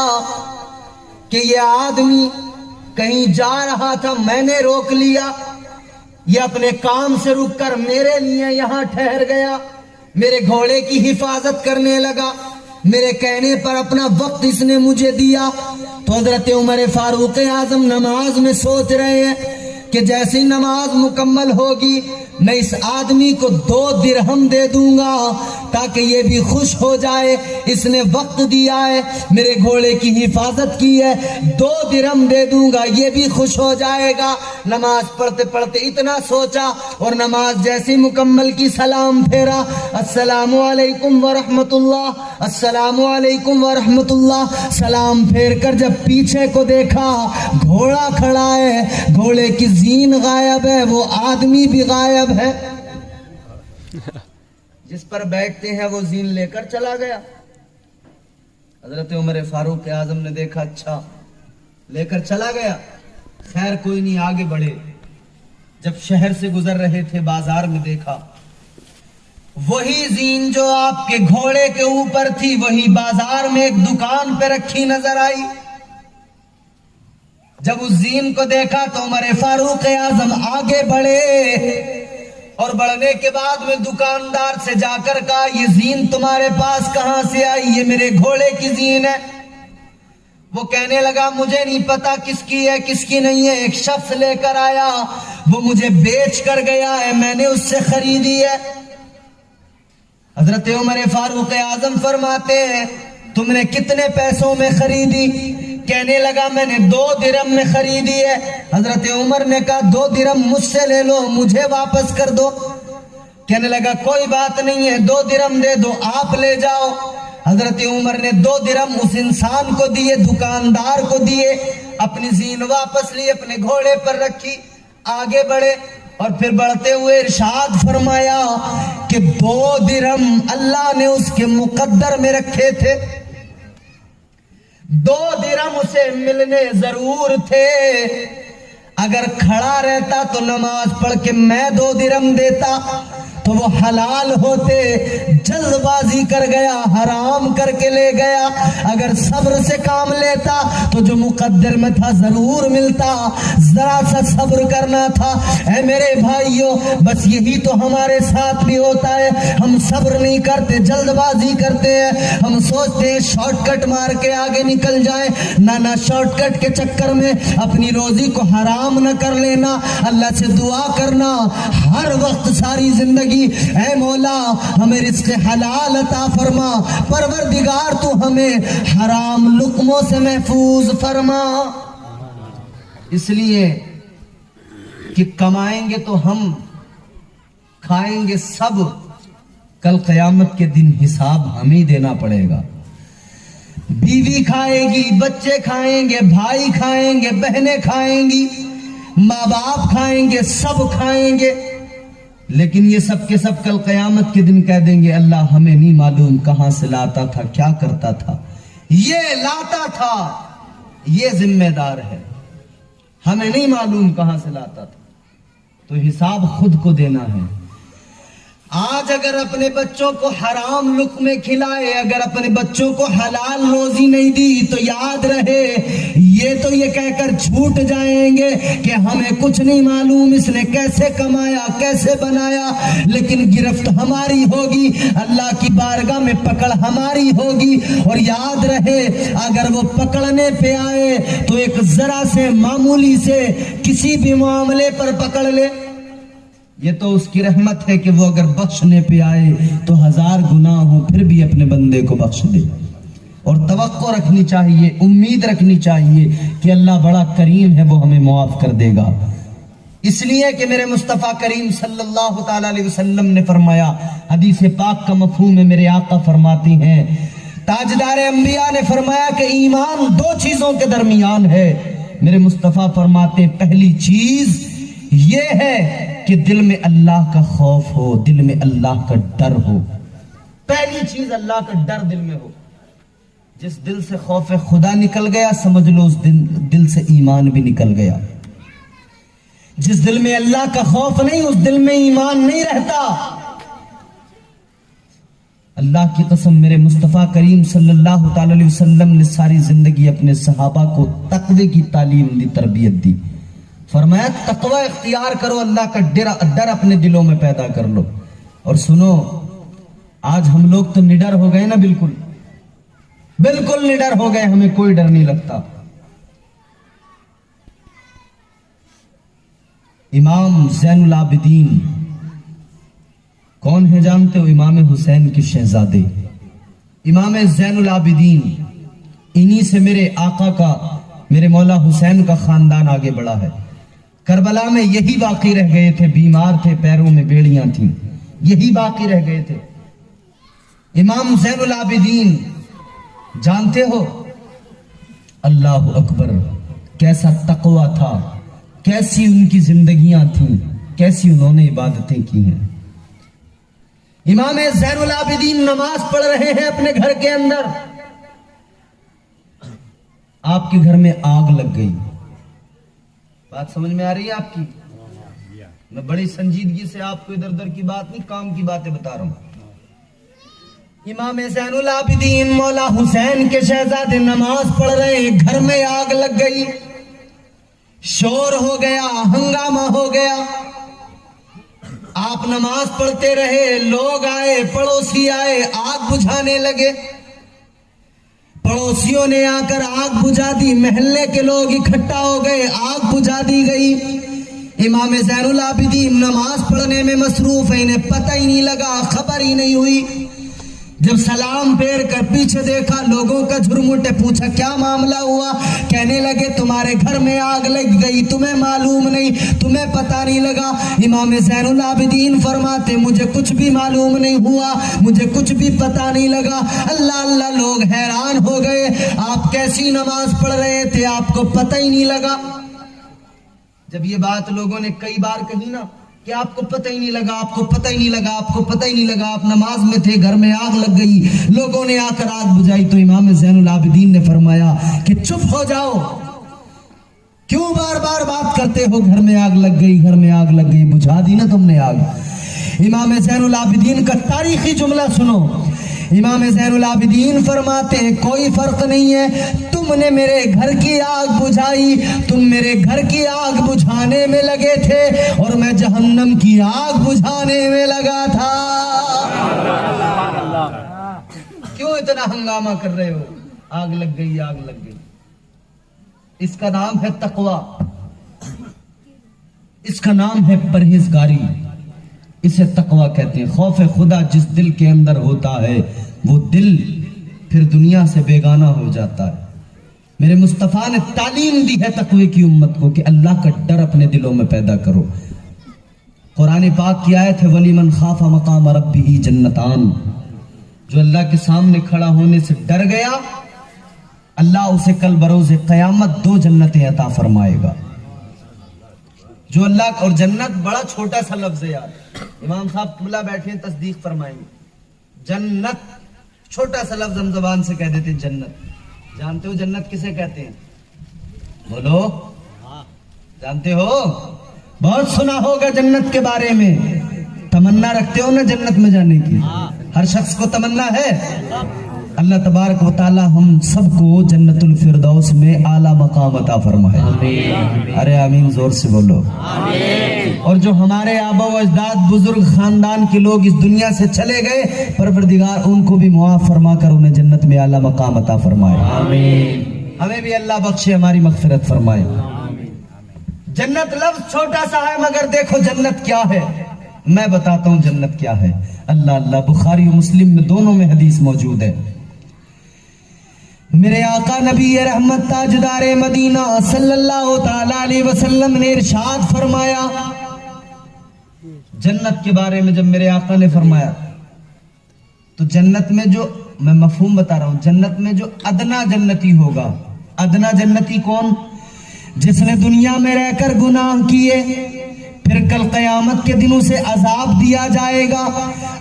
کہ یہ آدمی کہیں جا رہا تھا، میں نے روک لیا، یہ اپنے کام سے رک کر میرے لیے یہاں ٹھہر گیا، میرے گھوڑے کی حفاظت کرنے لگا، میرے کہنے پر اپنا وقت اس نے مجھے دیا۔ تو حضرت عمر فاروق اعظم نماز میں سوچ رہے ہیں کہ جیسی نماز مکمل ہوگی میں اس آدمی کو 2 درہم دے دوں گا تاکہ یہ بھی خوش ہو جائے، اس نے وقت دیا ہے، میرے گھوڑے کی حفاظت کی ہے، 2 درہم دے دوں گا، یہ بھی خوش ہو جائے گا۔ نماز پڑھتے پڑھتے اتنا سوچا اور نماز جیسی مکمل کی سلام پھیرا، السلام علیکم ورحمت اللہ، السلام علیکم ورحمت اللہ، سلام پھیر کر جب پیچھے کو دیکھا گھوڑا کھڑا ہے، گھوڑے کی زین غائب ہے، وہ آدمی بھی غائب ہے، جس پر بیٹھتے ہیں وہ زین لے کر چلا گیا۔ حضرت عمر فاروق اعظم نے دیکھا اچھا لے کر چلا گیا، خیر کوئی نہیں، آگے بڑھے۔ جب شہر سے گزر رہے تھے بازار میں دیکھا وہی زین جو آپ کے گھوڑے کے اوپر تھی وہی بازار میں ایک دکان پہ رکھی نظر آئی۔ جب اس زین کو دیکھا تو عمر فاروق اعظم آگے بڑھے اور بڑھنے کے بعد میں دکاندار سے جا کر کہا یہ زین تمہارے پاس کہاں سے آئی؟ یہ میرے گھوڑے کی زین ہے۔ وہ کہنے لگا مجھے نہیں پتا کس کی ہے کس کی نہیں ہے، ایک شخص لے کر آیا، وہ مجھے بیچ کر گیا ہے، میں نے اس سے خریدی ہے۔ حضرت عمر فاروق اعظم فرماتے ہیں تم نے کتنے پیسوں میں خریدی؟ کہنے لگا میں نے 2 درہم میں خریدی ہے۔ حضرت عمر نے کہا 2 درہم مجھ سے لے لو، مجھے واپس کر دو۔ کہنے لگا کوئی بات نہیں ہے، 2 درہم دے دو، آپ لے جاؤ۔ حضرت عمر نے 2 درہم اس انسان کو دیے، دکاندار کو دیے، اپنی زین واپس لی، اپنے گھوڑے پر رکھی، آگے بڑھے اور پھر بڑھتے ہوئے ارشاد فرمایا کہ 2 درہم اللہ نے اس کے مقدر میں رکھے تھے، 2 درہم اسے ملنے ضرور تھے، اگر کھڑا رہتا تو نماز پڑھ کے میں 2 درہم دیتا تو وہ حلال ہوتے، جلد بازی کر گیا، حرام کر کے لے گیا، اگر صبر سے کام لیتا تو جو مقدر میں تھا ضرور ملتا، ذرا سا صبر کرنا تھا۔ اے میرے بھائیوں، بس یہی تو ہمارے ساتھ بھی ہوتا ہے، ہم صبر نہیں کرتے، جلد بازی کرتے ہیں، ہم سوچتے ہیں شارٹ کٹ مار کے آگے نکل جائیں، نہ شارٹ کٹ کے چکر میں اپنی روزی کو حرام نہ کر لینا، اللہ سے دعا کرنا ہر وقت ساری زندگی، اے مولا ہمیں رزق حلال عطا فرما، پروردگار تو ہمیں حرام لقموں سے محفوظ فرما۔ اس لیے کہ کمائیں گے تو ہم، کھائیں گے سب، کل قیامت کے دن حساب ہمیں دینا پڑے گا۔ بیوی کھائے گی، بچے کھائیں گے، بھائی کھائیں گے، بہنیں کھائیں گی، ماں باپ کھائیں گے، سب کھائیں گے، لیکن یہ سب کے سب کل قیامت کے دن کہہ دیں گے اللہ ہمیں نہیں معلوم کہاں سے لاتا تھا، کیا کرتا تھا، یہ لاتا تھا، یہ ذمہ دار ہے، ہمیں نہیں معلوم کہاں سے لاتا تھا، تو حساب خود کو دینا ہے۔ آج اگر اپنے بچوں کو حرام لقمے کھلائے، اگر اپنے بچوں کو حلال روزی نہیں دی تو یاد رہے یہ تو یہ کہہ کر چھوٹ جائیں گے کہ ہمیں کچھ نہیں معلوم اس نے کیسے کمایا، کیسے بنایا، لیکن گرفت ہماری ہوگی، اللہ کی بارگاہ میں پکڑ ہماری ہوگی۔ اور یاد رہے اگر وہ پکڑنے پہ آئے تو ایک ذرا سے معمولی سے کسی بھی معاملے پر پکڑ لے، یہ تو اس کی رحمت ہے کہ وہ اگر بخشنے پہ آئے تو 1000 گناہ ہو پھر بھی اپنے بندے کو بخش دے۔ اور توقع رکھنی چاہیے، امید رکھنی چاہیے کہ اللہ بڑا کریم ہے، وہ ہمیں معاف کر دے گا۔ اس لیے کہ میرے مصطفیٰ کریم صلی اللہ تعالی علیہ وسلم نے فرمایا، حدیث پاک کا مفہوم ہے، میرے آقا فرماتی ہیں، تاجدار انبیاء نے فرمایا کہ ایمان دو چیزوں کے درمیان ہے۔ میرے مصطفیٰ فرماتے پہلی چیز یہ ہے کہ دل میں اللہ کا خوف ہو، دل میں اللہ کا ڈر ہو۔ پہلی چیز اللہ کا ڈر دل میں ہو۔ جس دل سے خوف خدا نکل گیا، سمجھ لو اس دل سے ایمان بھی نکل گیا۔ جس دل میں اللہ کا خوف نہیں، اس دل میں ایمان نہیں رہتا۔ اللہ کی قسم، میرے مصطفیٰ کریم صلی اللہ تعالی علیہ وسلم نے ساری زندگی اپنے صحابہ کو تقوی کی تعلیم دی، تربیت دی۔ فرمایا تقوی اختیار کرو، اللہ کا ڈر اپنے دلوں میں پیدا کر لو۔ اور سنو، آج ہم لوگ تو نڈر ہو گئے نا، بالکل نڈر ہو گئے، ہمیں کوئی ڈر نہیں لگتا۔ امام زین العابدین کون ہے جانتے ہو؟ امام حسین کے شہزادے امام زین العابدین، انہی سے میرے آقا کا، میرے مولا حسین کا خاندان آگے بڑھا ہے۔ کربلا میں یہی باقی رہ گئے تھے، بیمار تھے، پیروں میں بیڑیاں تھیں، یہی باقی رہ گئے تھے۔ امام زین العابدین جانتے ہو، اللہ اکبر، کیسا تقوی تھا، کیسی ان کی زندگیاں تھیں، کیسی انہوں نے عبادتیں کی ہیں۔ امام زین العابدین نماز پڑھ رہے ہیں اپنے گھر کے اندر، آپ کے گھر میں آگ لگ گئی۔ بات سمجھ میں آ رہی ہے آپ کی؟ میں بڑی سنجیدگی سے آپ کو ادھر ادھر کی بات نہیں، کام کی باتیں بتا رہا ہوں۔ امام زین العابدین مولا حسین کے شہزادے نماز پڑھ رہے ہیں، گھر میں آگ لگ گئی، شور ہو گیا، ہنگامہ ہو گیا۔ آپ نماز پڑھتے رہے، لوگ آئے، پڑوسی آئے، آگ بجھانے لگے۔ پڑوسیوں نے آ کر آگ بجھا دی، محلے کے لوگ اکٹھا ہو گئے، آگ بجھا دی گئی۔ امام زین العابدین نماز پڑھنے میں مصروف ہیں، انہیں پتہ ہی نہیں لگا، خبر ہی نہیں ہوئی۔ جب سلام پھیر کر پیچھے دیکھا، لوگوں کا جھرمٹ، پوچھا کیا معاملہ ہوا؟ کہنے لگے تمہارے گھر میں آگ لگ گئی، تمہیں معلوم نہیں، تمہیں پتہ نہیں لگا۔ امام زین العابدین فرماتے مجھے کچھ بھی معلوم نہیں ہوا، مجھے کچھ بھی پتہ نہیں لگا۔ اللہ اللہ، لوگ حیران ہو گئے، آپ کیسی نماز پڑھ رہے تھے، آپ کو پتہ ہی نہیں لگا۔ جب یہ بات لوگوں نے کئی بار کہی نا کہ آپ کو پتہ ہی نہیں لگا، آپ کو پتہ ہی نہیں لگا، آپ کو پتہ ہی نہیں لگا، آپ نماز میں تھے، گھر میں آگ لگ گئی، لوگوں نے آ کر آگ بجھائی، تو امام زین العابدین نے فرمایا کہ چپ ہو جاؤ، کیوں بار بار بات کرتے ہو؟ گھر میں آگ لگ گئی، گھر میں آگ لگ گئی، بجھا دی نا تم نے آگ۔ امام زین العابدین کا تاریخی جملہ سنو۔ امام زین العابدین فرماتے ہیں کوئی فرق نہیں ہے، تم نے میرے گھر کی آگ بجھائی، تم میرے گھر کی آگ بجھانے میں لگے تھے اور میں جہنم کی آگ بجھانے میں لگا تھا۔ کیوں اتنا ہنگامہ کر رہے ہو؟ آگ لگ گئی، آگ لگ گئی۔ اس کا نام ہے تقوی، اس کا نام ہے پرہیزگاری، اسے تقوی کہتے ہیں۔ خوف خدا جس دل کے اندر ہوتا ہے، وہ دل پھر دنیا سے بیگانہ ہو جاتا ہے۔ میرے مصطفیٰ نے تعلیم دی ہے تقوی کی امت کو کہ اللہ کا ڈر اپنے دلوں میں پیدا کرو۔ قرآن پاک کی آیت ہے وَلِمَنْ خَافَ مَقَامَ رَبِّهِ جَنَّتَانِ، جو اللہ کے سامنے کھڑا ہونے سے ڈر گیا، اللہ اسے کل بروز قیامت 2 جنتیں عطا فرمائے گا۔ جو اللہ، اور جنت بڑا چھوٹا سا لفظ ہے یار، امام صاحب قبلہ بیٹھے ہیں تصدیق فرمائیں گے۔ جنت چھوٹا سا لفظ ہم زبان سے کہہ دیتے ہیں جنت۔ جانتے ہو جنت کسے کہتے ہیں؟ بولو، جانتے ہو؟ بہت سنا ہوگا جنت کے بارے میں، تمنا رکھتے ہو نا جنت میں جانے کی؟ ہر شخص کو تمنا ہے۔ اللہ تبارک و تعالی ہم سب کو جنت الفردوس میں اعلیٰ مقام عطا فرمائے۔ ارے آمین، زور سے بولو۔ اور جو ہمارے آبا و اجداد بزرگ خاندان کے لوگ اس دنیا سے چلے گئے، پروردگار ان کو بھی معاف فرما کر انہیں جنت میں اعلیٰ مقام عطا فرمائے۔ ہمیں بھی اللہ بخشے، ہماری مغفرت فرمائے۔ جنت لفظ چھوٹا سا ہے، مگر دیکھو جنت کیا ہے۔ میں بتاتا ہوں جنت کیا ہے۔ اللہ اللہ، بخاری و مسلم میں دونوں میں حدیث موجود ہے۔ میرے آقا نبی رحمت تاجدار مدینہ صلی اللہ تعالی علیہ وسلم نے ارشاد فرمایا، جنت کے بارے میں جب میرے آقا نے فرمایا تو جنت میں جو، میں مفہوم بتا رہا ہوں، جنت میں جو ادنا جنتی ہوگا، ادنا جنتی کون؟ جس نے دنیا میں رہ کر گناہ کیے، پھر کل قیامت کے دن اسے عذاب دیا جائے گا،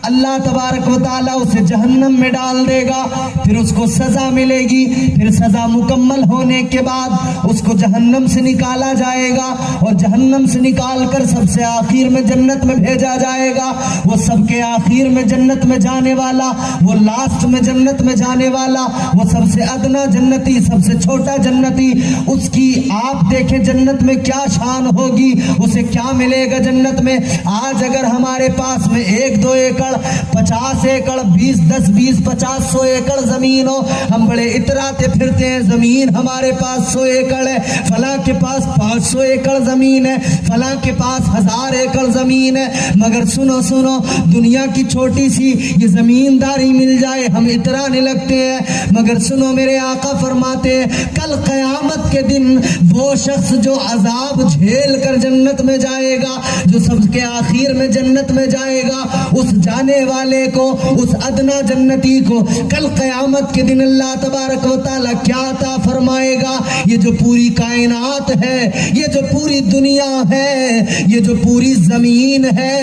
اللہ تبارک و تعالیٰ اسے جہنم میں ڈال دے گا، پھر اس کو سزا ملے گی، پھر سزا مکمل ہونے کے بعد اس کو جہنم سے نکالا جائے گا، اور جہنم سے نکال کر سب سے آخر میں جنت میں بھیجا جائے گا۔ وہ سب کے آخر میں جنت میں جانے والا، وہ لاسٹ میں جنت میں جانے والا، وہ سب سے ادنا جنتی، سب سے چھوٹا جنتی، اس کی آپ دیکھیں جنت میں کیا شان ہوگی، اسے کیا ملے گا جنت میں۔ آج اگر ہمارے پاس میں 1-2 ایکڑ، 50 ایکڑ، 20 10 20 50 100 ایکڑ زمین ہو، ہم بڑے اتراتے پھرتے ہیں، زمین ہمارے پاس 100 ایکڑ ہے، فلاں کے پاس 500 ایکڑ زمین ہے، فلاں کے پاس 1000 ایکڑ زمین ہے، مگر سنو سنو، دنیا کی چھوٹی سی یہ زمینداری مل جائے ہم اترانے لگتے ہیں، مگر سنو میرے آقا فرماتے ہیں کل قیامت کے دن وہ شخص جو عذاب جھیل کر جنت میں جائے گا، جو سب کے آخر میں جنت میں جائے گا، اس جانے والے کو، اس ادنا جنتی کو کل قیامت کے دن اللہ تبارک و تعالی کیا عطا فرمائے گا؟ یہ جو پوری کائنات ہے، یہ جو پوری دنیا ہے، یہ جو پوری زمین ہے،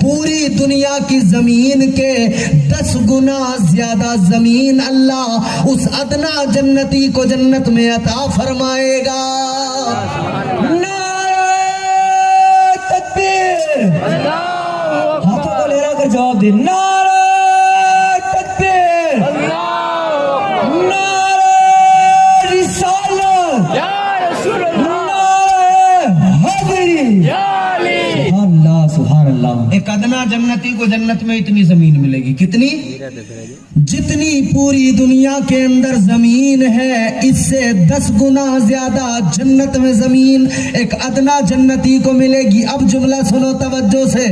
پوری دنیا کی زمین کے 10 گنا زیادہ زمین اللہ اس ادنا جنتی کو جنت میں عطا فرمائے گا۔ اللہ ہاتھوں کو لہرا کر جواب دے، نعرہ تکبیر، نعرہ رسالت، یا رسول اللہ، نعرہ حیدری، یا علی۔ سبحان اللہ سبحان اللہ۔ ایک ادنا جنتی کو جنت میں اتنی زمین ملے گی، کتنی؟ جتنی پوری دنیا کے اندر زمین ہے اس سے 10 گنا زیادہ جنت میں زمین ایک ادنا جنتی کو ملے گی۔ اب جملہ سنو توجہ سے،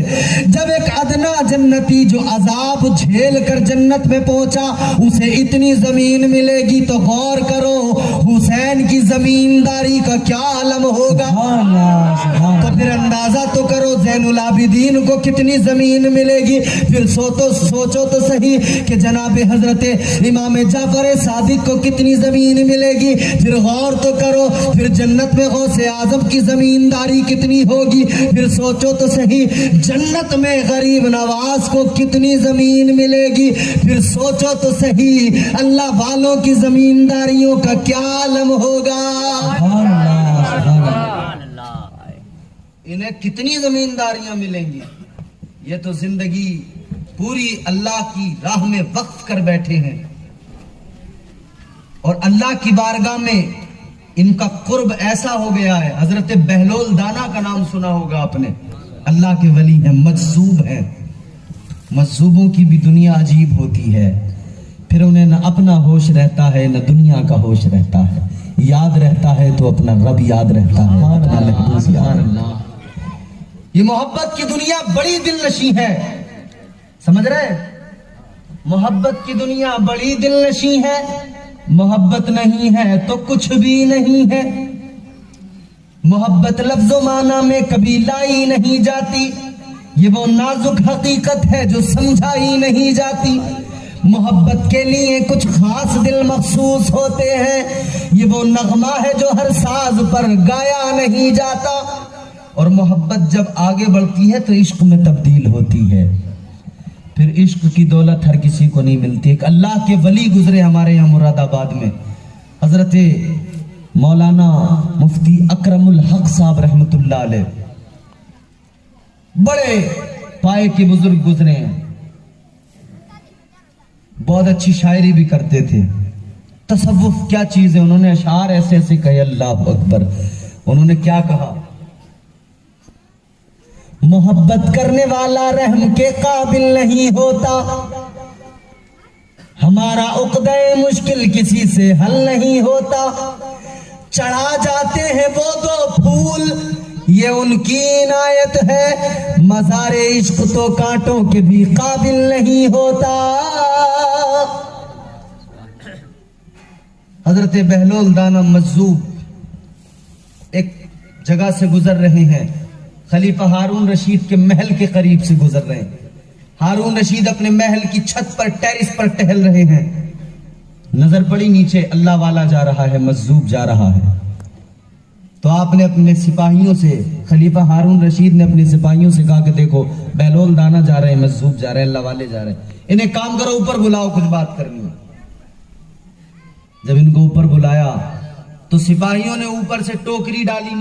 جب ایک ادنا جنتی جو عذاب جھیل کر جنت میں پہنچا اسے اتنی زمین ملے گی تو غور کرو حسین کی زمینداری کا کیا عالم ہوگا۔ تو پھر اندازہ تو کرو زین العابدین کو کتنی زمین ملے گی، پھر سوچو تو صحیح کہ جناب حضرت امام جعفر صادق کو کتنی زمین ملے گی، پھر غور تو کرو پھر جنت میں غوث اعظم کی زمینداری کتنی ہوگی، پھر سوچو تو صحیح جنت میں غریب نواز کو کتنی زمین ملے گی، پھر سوچو تو صحیح اللہ والوں کی زمینداریوں کا کیا عالم ہوگا۔ انہیں کتنی زمینداریاں ملیں گی، یہ تو زندگی پوری اللہ کی راہ میں وقف کر بیٹھے ہیں، اور اللہ کی بارگاہ میں ان کا قرب ایسا ہو گیا ہے۔ حضرت بہلول دانا کا نام سنا ہوگا آپ نے، اللہ کے ولی ہیں، مجذوب ہیں، مجذوبوں کی بھی دنیا عجیب ہوتی ہے، پھر انہیں نہ اپنا ہوش رہتا ہے نہ دنیا کا ہوش رہتا ہے، یاد رہتا ہے تو اپنا رب یاد رہتا ہے۔ یہ محبت کی دنیا بڑی دل نشیں ہے، سمجھ رہے؟ محبت کی دنیا بڑی دل نشیں ہے، محبت نہیں ہے تو کچھ بھی نہیں ہے، محبت لفظ و معنی میں کبھی لائی نہیں جاتی، یہ وہ نازک حقیقت ہے جو سمجھائی نہیں جاتی، محبت کے لیے کچھ خاص دل مخصوص ہوتے ہیں، یہ وہ نغمہ ہے جو ہر ساز پر گایا نہیں جاتا، اور محبت جب آگے بڑھتی ہے تو عشق میں تبدیل ہوتی ہے، پھر عشق کی دولت ہر کسی کو نہیں ملتی۔ ایک اللہ کے ولی گزرے ہمارے یہاں مراد آباد میں، حضرت مولانا مفتی اکرم الحق صاحب رحمت اللہ علیہ، بڑے پائے کے بزرگ گزرے ہیں، بہت اچھی شاعری بھی کرتے تھے۔ تصوف کیا چیز ہے، انہوں نے اشعار ایسے ایسے کہے، اللہ اکبر۔ انہوں نے کیا کہا؟ محبت کرنے والا رحم کے قابل نہیں ہوتا، ہمارا عقدہ مشکل کسی سے حل نہیں ہوتا، چڑھا جاتے ہیں وہ دو پھول یہ ان کی عنایت ہے، مزار عشق تو کانٹوں کے بھی قابل نہیں ہوتا۔ حضرت بہلول دانا مجذوب ایک جگہ سے گزر رہے ہیں، خلیفہ ہارون رشید کے محل کے قریب سے گزر رہے ہیں۔ ہارون رشید اپنے محل کی چھت پر ٹیرس پر ٹہل رہے ہیں، نظر پڑی نیچے اللہ والا جا رہا ہے، مجذوب جا رہا ہے۔ تو آپ نے اپنے سپاہیوں سے، خلیفہ ہارون رشید نے اپنے سپاہیوں سے کہا کہ دیکھو بہلول دانا جا رہے ہیں، مجذوب جا رہے ہیں، اللہ والے جا رہے ہیں، انہیں کام کرو اوپر بلاؤ، کچھ بات کرنی ہے۔ جب ان کو اوپر بلایا تو سپاہیوں نے اوپر سے ٹوکری ڈالی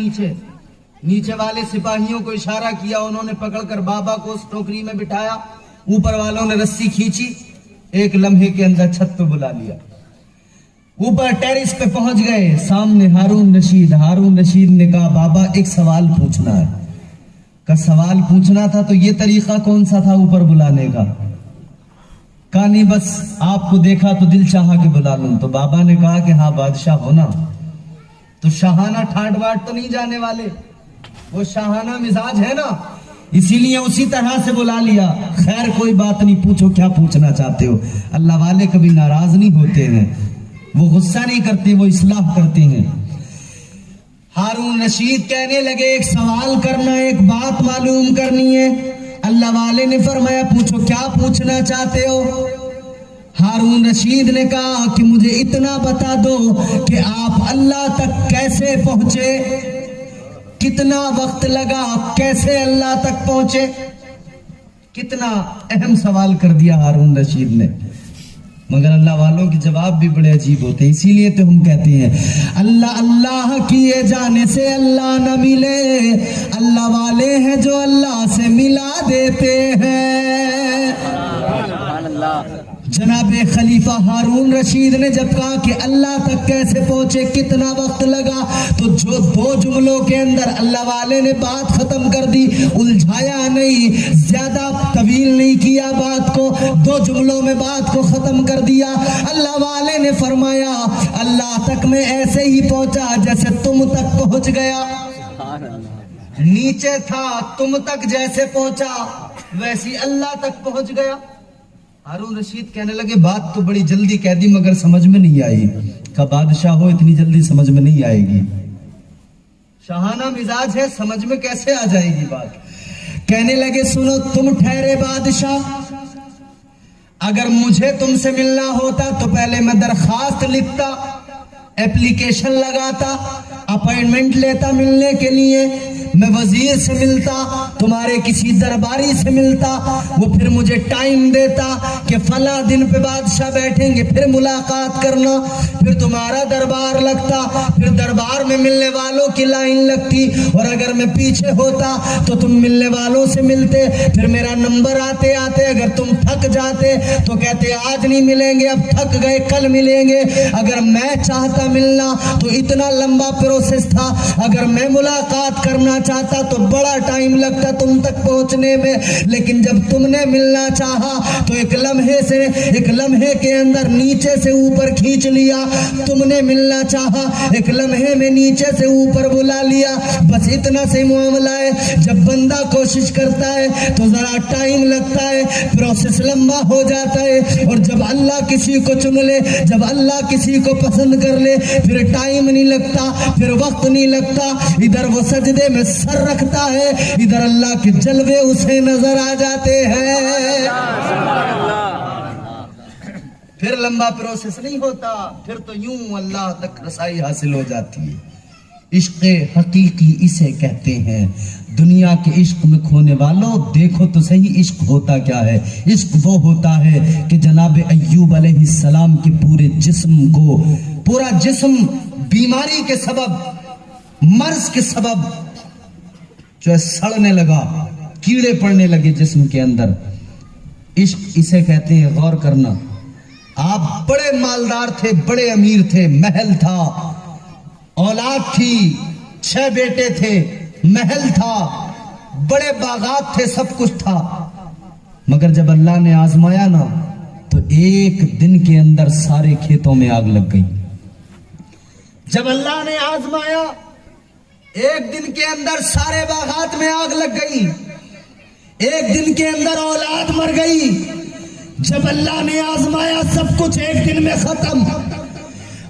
نیچے والے سپاہیوں کو اشارہ کیا، انہوں نے پکڑ کر بابا کو اس ٹوکری میں بٹھایا، اوپر والوں نے رسی کھینچی، ایک لمحے کے اندر چھت پہ بلا لیا۔ اوپر ٹیرس پہ پہنچ گئے، سامنے ہارون رشید نے کہا بابا ایک سوال پوچھنا ہے۔ کا سوال پوچھنا تھا تو یہ طریقہ کون سا تھا اوپر بلانے کا؟ کہا نہیں بس آپ کو دیکھا تو دل چاہا کہ بلا لوں۔ تو بابا نے کہا کہ ہاں بادشاہ ہونا تو شاہانہ ٹھاٹ واٹ تو نہیں جانے والے، وہ شاہانہ مزاج ہے نا، اسی لیے اسی طرح سے بلا لیا۔ خیر کوئی بات نہیں، پوچھو کیا پوچھنا چاہتے ہو۔ اللہ والے کبھی ناراض نہیں ہوتے ہیں، وہ غصہ نہیں کرتے، وہ اصلاح کرتے ہیں۔ ہارون رشید کہنے لگے ایک سوال کرنا ہے، ایک بات معلوم کرنی ہے۔ اللہ والے نے فرمایا پوچھو کیا پوچھنا چاہتے ہو۔ ہارون رشید نے کہا کہ مجھے اتنا بتا دو کہ آپ اللہ تک کیسے پہنچے، کتنا وقت لگا، کیسے اللہ تک پہنچے۔ کتنا اہم سوال کر دیا ہارون رشید نے، مگر اللہ والوں کے جواب بھی بڑے عجیب ہوتے ہیں۔ اسی لیے تو ہم کہتے ہیں اللہ کیے جانے سے اللہ نہ ملے، اللہ والے ہیں جو اللہ سے ملا دیتے ہیں۔ جناب خلیفہ ہارون رشید نے جب کہا کہ اللہ تک کیسے پہنچے، کتنا وقت لگا، تو جو دو جملوں کے اندر اللہ والے نے بات ختم کر دی، الجھایا نہیں، زیادہ طویل نہیں کیا بات کو، دو جملوں میں بات کو ختم کر دیا۔ اللہ والے نے فرمایا اللہ تک میں ایسے ہی پہنچا جیسے تم تک پہنچ گیا، نیچے تھا تم تک جیسے پہنچا ویسی اللہ تک پہنچ گیا۔ ہارون رشید کہنے لگے بات تو بڑی جلدی کہہ دی مگر سمجھ میں نہیں آئی۔ کہ بادشاہ ہو اتنی جلدی سمجھ میں نہیں آئے گی، شاہانہ مزاج ہے، سمجھ میں کیسے آ جائے گی بات۔ کہنے لگے سنو تم ٹھہرے بادشاہ، اگر مجھے تم سے ملنا ہوتا تو پہلے میں درخواست لکھتا، اپلیکیشن لگاتا، اپائنٹمنٹ لیتا ملنے کے لیے، میں وزیر سے ملتا، تمہارے کسی درباری سے ملتا، وہ پھر مجھے ٹائم دیتا کہ فلاں دن پہ بادشاہ بیٹھیں گے، پھر ملاقات کرنا، پھر تمہارا دربار لگتا، پھر دربار میں ملنے والوں کی لائن لگتی، اور اگر میں پیچھے ہوتا تو تم ملنے والوں سے ملتے، پھر میرا نمبر آتے آتے اگر تم تھک جاتے تو کہتے آج نہیں ملیں گے، اب تھک گئے کل ملیں گے۔ اگر میں چاہتا ملنا تو اتنا لمبا پروسیس تھا، اگر میں ملاقات کرنا چاہتا تو بڑا ٹائم لگتا تم تک پہنچنے میں، لیکن جب تم نے ملنا چاہا تو ایک لمحے کے اندر نیچے سے اوپر کھینچ لیا، تم نے ملنا چاہا ایک لمحے میں نیچے سے اوپر بلا لیا، بس اتنا سے معاملہ ہے۔ جب بندہ کوشش کرتا ہے تو ذرا ٹائم لگتا ہے، پروسیس لمبا ہو جاتا ہے، اور جب اللہ کسی کو چن لے، جب اللہ کسی کو پسند کر لے، پھر ٹائم نہیں لگتا، پھر وقت نہیں لگتا، ادھر وہ سجدے میں سر رکھتا ہے، ادھر اللہ کے جلوے اسے نظر آ جاتے ہیں۔ پھر لمبا پروسیس نہیں ہوتا، پھر تو یوں اللہ تک رسائی حاصل ہو جاتی ہے۔ عشق حقیقی اسے کہتے ہیں، دنیا کے عشق میں کھونے والوں دیکھو تو صحیح عشق ہوتا کیا ہے۔ عشق وہ ہوتا ہے کہ جناب ایوب علیہ السلام کے پورے جسم کو، پورا جسم بیماری کے سبب، مرض کے سبب جو ہے سڑنے لگا، کیڑے پڑنے لگے جسم کے اندر۔ عشق اسے کہتے ہیں، غور کرنا۔ آپ بڑے مالدار تھے، بڑے امیر تھے، محل تھا، اولاد تھی، 6 بیٹے تھے، محل تھا، بڑے باغات تھے، سب کچھ تھا، مگر جب اللہ نے آزمایا نا تو ایک دن کے اندر سارے کھیتوں میں آگ لگ گئی۔ جب اللہ نے آزمایا ایک دن کے اندر سارے باغات میں آگ لگ گئی، ایک دن کے اندر اولاد مر گئی۔ جب اللہ نے آزمایا سب کچھ ایک دن میں ختم،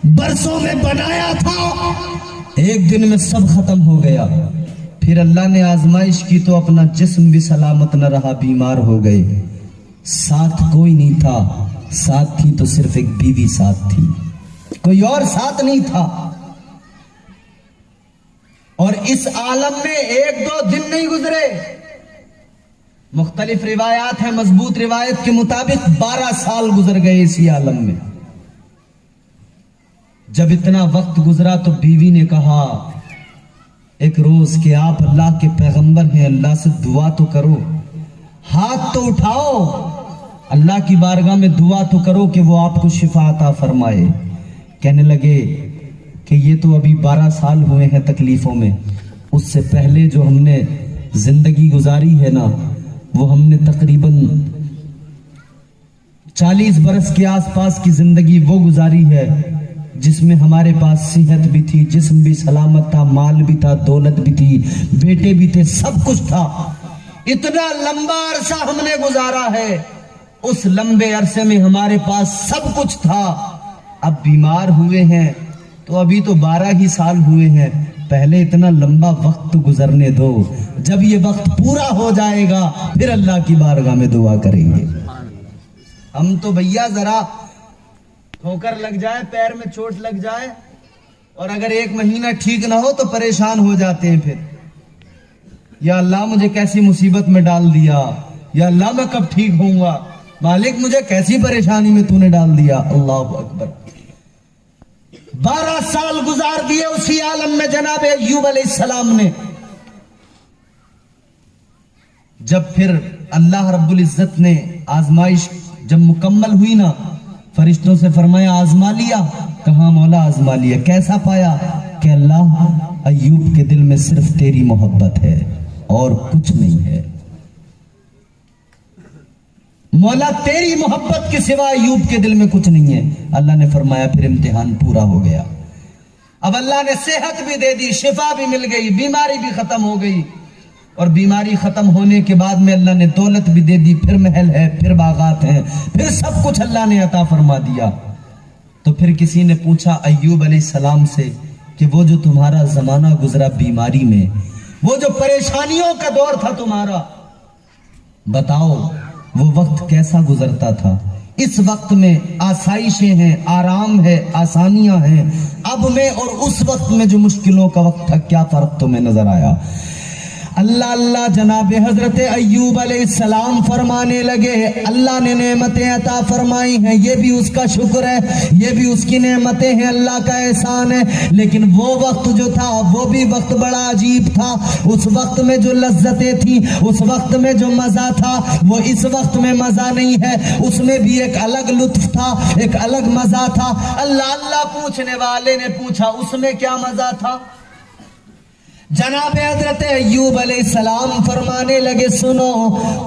برسوں میں بنایا تھا، ایک دن میں سب ختم ہو گیا۔ پھر اللہ نے آزمائش کی تو اپنا جسم بھی سلامت نہ رہا، بیمار ہو گئے۔ ساتھ کوئی نہیں تھا، ساتھ تھی تو صرف ایک بیوی ساتھ تھی، کوئی اور ساتھ نہیں تھا۔ اور اس عالم میں ایک دو دن نہیں گزرے، مختلف روایات ہیں، مضبوط روایت کے مطابق 12 سال گزر گئے اسی عالم میں۔ جب اتنا وقت گزرا تو بیوی نے کہا ایک روز کہ آپ اللہ کے پیغمبر ہیں، اللہ سے دعا تو کرو، ہاتھ تو اٹھاؤ، اللہ کی بارگاہ میں دعا تو کرو کہ وہ آپ کو شفا عطا فرمائے۔ کہنے لگے کہ یہ تو ابھی 12 سال ہوئے ہیں تکلیفوں میں، اس سے پہلے جو ہم نے زندگی گزاری ہے نا، وہ ہم نے تقریباً 40 برس کے آس پاس کی زندگی وہ گزاری ہے جس میں ہمارے پاس صحت بھی تھی، جسم بھی سلامت تھا، مال بھی تھا، دولت بھی تھی، بیٹے بھی تھے، سب کچھ تھا۔ اتنا لمبا عرصہ ہم نے گزارا ہے، اس لمبے عرصے میں ہمارے پاس سب کچھ تھا، اب بیمار ہوئے ہیں تو ابھی تو 12 ہی سال ہوئے ہیں، پہلے اتنا لمبا وقت گزرنے دو، جب یہ وقت پورا ہو جائے گا پھر اللہ کی بارگاہ میں دعا کریں گے۔ ہم تو بھیا ذرا ٹھوکر لگ جائے، پیر میں چوٹ لگ جائے اور اگر 1 مہینہ ٹھیک نہ ہو تو پریشان ہو جاتے ہیں، پھر یا اللہ مجھے کیسی مصیبت میں ڈال دیا، یا اللہ میں کب ٹھیک ہوں گا، مالک مجھے کیسی پریشانی میں تو نے ڈال دیا۔ اللہ اکبر۔ 12 سال گزار دیے اسی عالم میں جناب ایوب علیہ السلام نے۔ جب پھر اللہ رب العزت نے آزمائش جب مکمل ہوئی نا، فرشتوں سے فرمایا آزما لیا؟ کہاں مولا آزما لیا۔ کیسا پایا؟ کہ اللہ ایوب کے دل میں صرف تیری محبت ہے اور کچھ نہیں ہے، مولا تیری محبت کے سوا ایوب کے دل میں کچھ نہیں ہے۔ اللہ نے فرمایا پھر امتحان پورا ہو گیا، اب اللہ نے صحت بھی دے دی، شفا بھی مل گئی، بیماری بھی ختم ہو گئی، اور بیماری ختم ہونے کے بعد میں اللہ نے دولت بھی دے دی، پھر محل ہے، پھر باغات ہیں، پھر سب کچھ اللہ نے عطا فرما دیا۔ تو پھر کسی نے پوچھا ایوب علیہ السلام سے کہ وہ جو تمہارا زمانہ گزرا بیماری میں، وہ جو پریشانیوں کا دور تھا تمہارا، بتاؤ وہ وقت کیسا گزرتا تھا؟ اس وقت میں آسائشیں ہیں، آرام ہے، آسانیاں ہیں، اب میں اور اس وقت میں جو مشکلوں کا وقت تھا کیا فرق تمہیں نظر آیا؟ اللہ اللہ جناب حضرت ایوب علیہ السلام فرمانے لگے اللہ نے نعمتیں عطا فرمائی ہیں، یہ بھی اس کا شکر ہے، یہ بھی اس کی نعمتیں ہیں، اللہ کا احسان ہے، لیکن وہ وقت جو تھا وہ بھی وقت بڑا عجیب تھا۔ اس وقت میں جو لذتیں تھیں، اس وقت میں جو مزہ تھا وہ اس وقت میں مزہ نہیں ہے، اس میں بھی ایک الگ لطف تھا، ایک الگ مزہ تھا۔ اللہ اللہ پوچھنے والے نے پوچھا اس میں کیا مزہ تھا؟ جناب حضرت ایوب علیہ السلام فرمانے لگے سنو،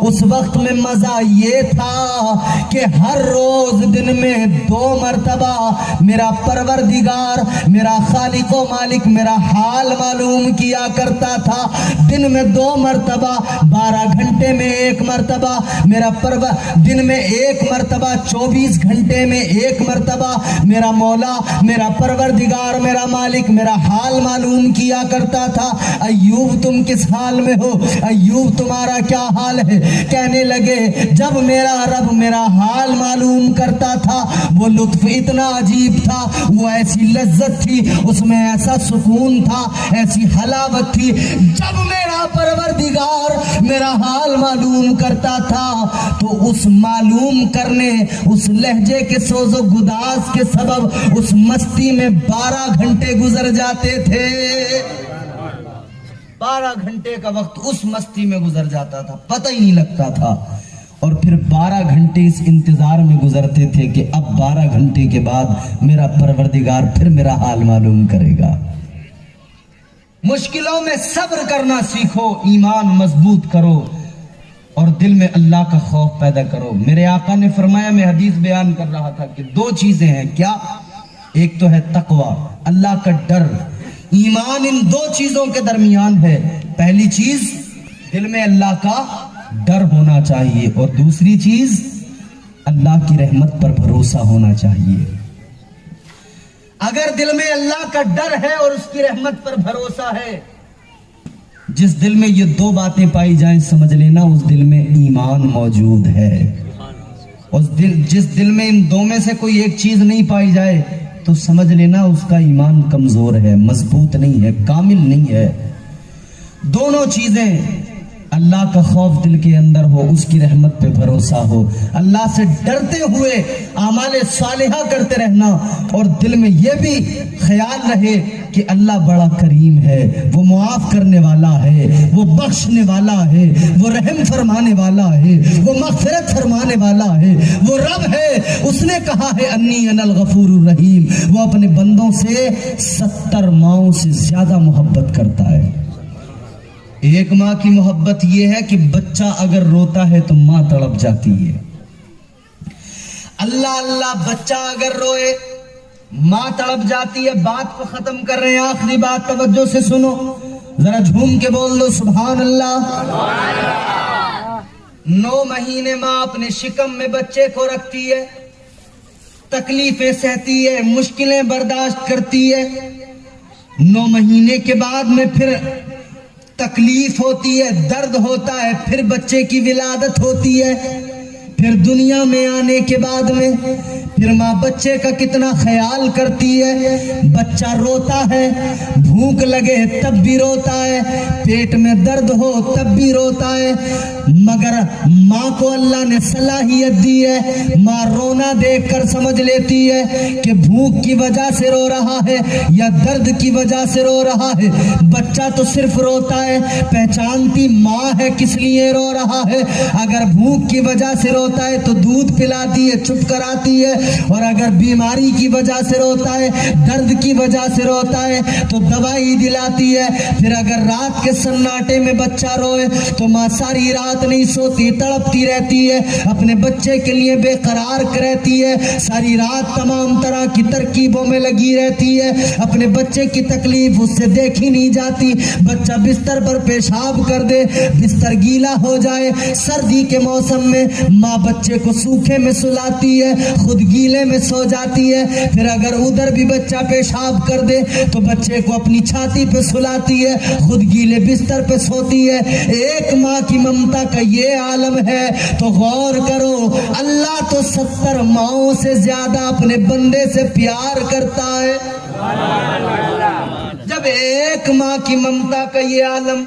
اس وقت میں مزہ یہ تھا کہ ہر روز دن میں 2 مرتبہ میرا پروردگار، میرا خالق و مالک میرا حال معلوم کیا کرتا تھا۔ دن میں 2 مرتبہ، 12 گھنٹے میں 1 مرتبہ میرا دن میں 1 مرتبہ، 24 گھنٹے میں 1 مرتبہ میرا مولا، میرا پروردگار، میرا مالک میرا حال معلوم کیا کرتا تھا۔ ایوب تم کس حال میں ہو؟ ایوب تمہارا کیا حال ہے؟ کہنے لگے جب میرا رب میرا حال معلوم کرتا تھا وہ لطف اتنا عجیب تھا، وہ ایسی لذت تھی، اس میں ایسا سکون تھا، ایسی حلاوت تھی۔ جب میرا پروردگار میرا حال معلوم کرتا تھا تو اس معلوم کرنے، اس لہجے کے سوز و گداز کے سبب اس مستی میں 12 گھنٹے گزر جاتے تھے۔ 12 گھنٹے کا وقت اس مستی میں گزر جاتا تھا، پتہ ہی نہیں لگتا تھا۔ اور پھر 12 گھنٹے اس انتظار میں گزرتے تھے کہ اب 12 گھنٹے کے بعد میرا پروردگار پھر میرا حال معلوم کرے گا۔ مشکلوں میں صبر کرنا سیکھو، ایمان مضبوط کرو اور دل میں اللہ کا خوف پیدا کرو۔ میرے آقا نے فرمایا، میں حدیث بیان کر رہا تھا کہ 2 چیزیں ہیں، کیا؟ ایک تو ہے تقوی، اللہ کا ڈر، ایمان ان 2 چیزوں کے درمیان ہے۔ پہلی چیز دل میں اللہ کا ڈر ہونا چاہیے اور دوسری چیز اللہ کی رحمت پر بھروسہ ہونا چاہیے۔ اگر دل میں اللہ کا ڈر ہے اور اس کی رحمت پر بھروسہ ہے، جس دل میں یہ دو باتیں پائی جائیں سمجھ لینا اس دل میں ایمان موجود ہے۔ جس دل میں ان دو میں سے کوئی ایک چیز نہیں پائی جائے تو سمجھ لینا اس کا ایمان کمزور ہے، مضبوط نہیں ہے، کامل نہیں ہے۔ دونوں چیزیں، اللہ کا خوف دل کے اندر ہو، اس کی رحمت پہ بھروسہ ہو، اللہ سے ڈرتے ہوئے اعمال صالحہ کرتے رہنا، اور دل میں یہ بھی خیال رہے کہ اللہ بڑا کریم ہے، وہ معاف کرنے والا ہے، وہ بخشنے والا ہے، وہ رحم فرمانے والا ہے، وہ مغفرت فرمانے والا ہے، وہ رب ہے، اس نے کہا ہے انی انا الغفور الرحیم، وہ اپنے بندوں سے 70 ماؤں سے زیادہ محبت کرتا ہے۔ ایک ماں کی محبت یہ ہے کہ بچہ اگر روتا ہے تو ماں تڑپ جاتی ہے، اللہ اللہ بچہ اگر روئے ماں تڑپ جاتی ہے۔ بات کو ختم کر رہے ہیں، آخری بات توجہ سے سنو، ذرا جھوم کے بول دو سبحان اللہ۔ 9 مہینے ماں اپنے شکم میں بچے کو رکھتی ہے، تکلیفیں سہتی ہے، مشکلیں برداشت کرتی ہے۔ 9 مہینے کے بعد میں پھر تکلیف ہوتی ہے، درد ہوتا ہے، پھر بچے کی ولادت ہوتی ہے، پھر دنیا میں آنے کے بعد میں پھر ماں بچے کا کتنا خیال کرتی ہے۔ بچہ روتا ہے، بھوک لگے تب بھی روتا ہے، پیٹ میں درد ہو تب بھی روتا ہے، مگر ماں کو اللہ نے صلاحیت دی ہے، ماں رونا دیکھ کر سمجھ لیتی ہے کہ بھوک کی وجہ سے رو رہا ہے یا درد کی وجہ سے رو رہا ہے۔ بچہ تو صرف روتا ہے، پہچانتی ماں ہے کس لیے رو رہا ہے۔ اگر بھوک کی وجہ سے روتا ہے تو دودھ پلاتی ہے، چپ کراتی ہے، اور اگر بیماری کی وجہ سے روتا ہے، درد کی وجہ سے روتا ہے تو دوائی دلاتی ہے۔ پھر اگر رات کے سناٹے میں بچہ روئے تو ماں ساری رات نہیں سوتی، تڑپتی رہتی ہے، اپنے بچے کے لیے بے قرار رہتی ہے، ساری رات تمام طرح کی ترکیبوں میں لگی رہتی ہے، اپنے بچے کی تکلیف اس سے دیکھی نہیں جاتی۔ بچہ بستر پر پیشاب کر دے، بستر گیلا ہو جائے، سردی کے موسم میں ماں بچے کو سوکھے میں سلاتی ہے، خود گیلے میں سو جاتی ہے۔ پھر اگر ادھر بھی بچہ پیشاب کر دے تو بچے کو اپنی چھاتی پہ سلاتی ہے، خود گیلے بستر پہ سوتی ہے۔ ایک ماں کی ممتا کا یہ عالم ہے تو غور کرو، اللہ تو 70 ماؤں سے زیادہ اپنے بندے سے پیار کرتا ہے۔ جب ایک ماں کی ممتا کا یہ عالم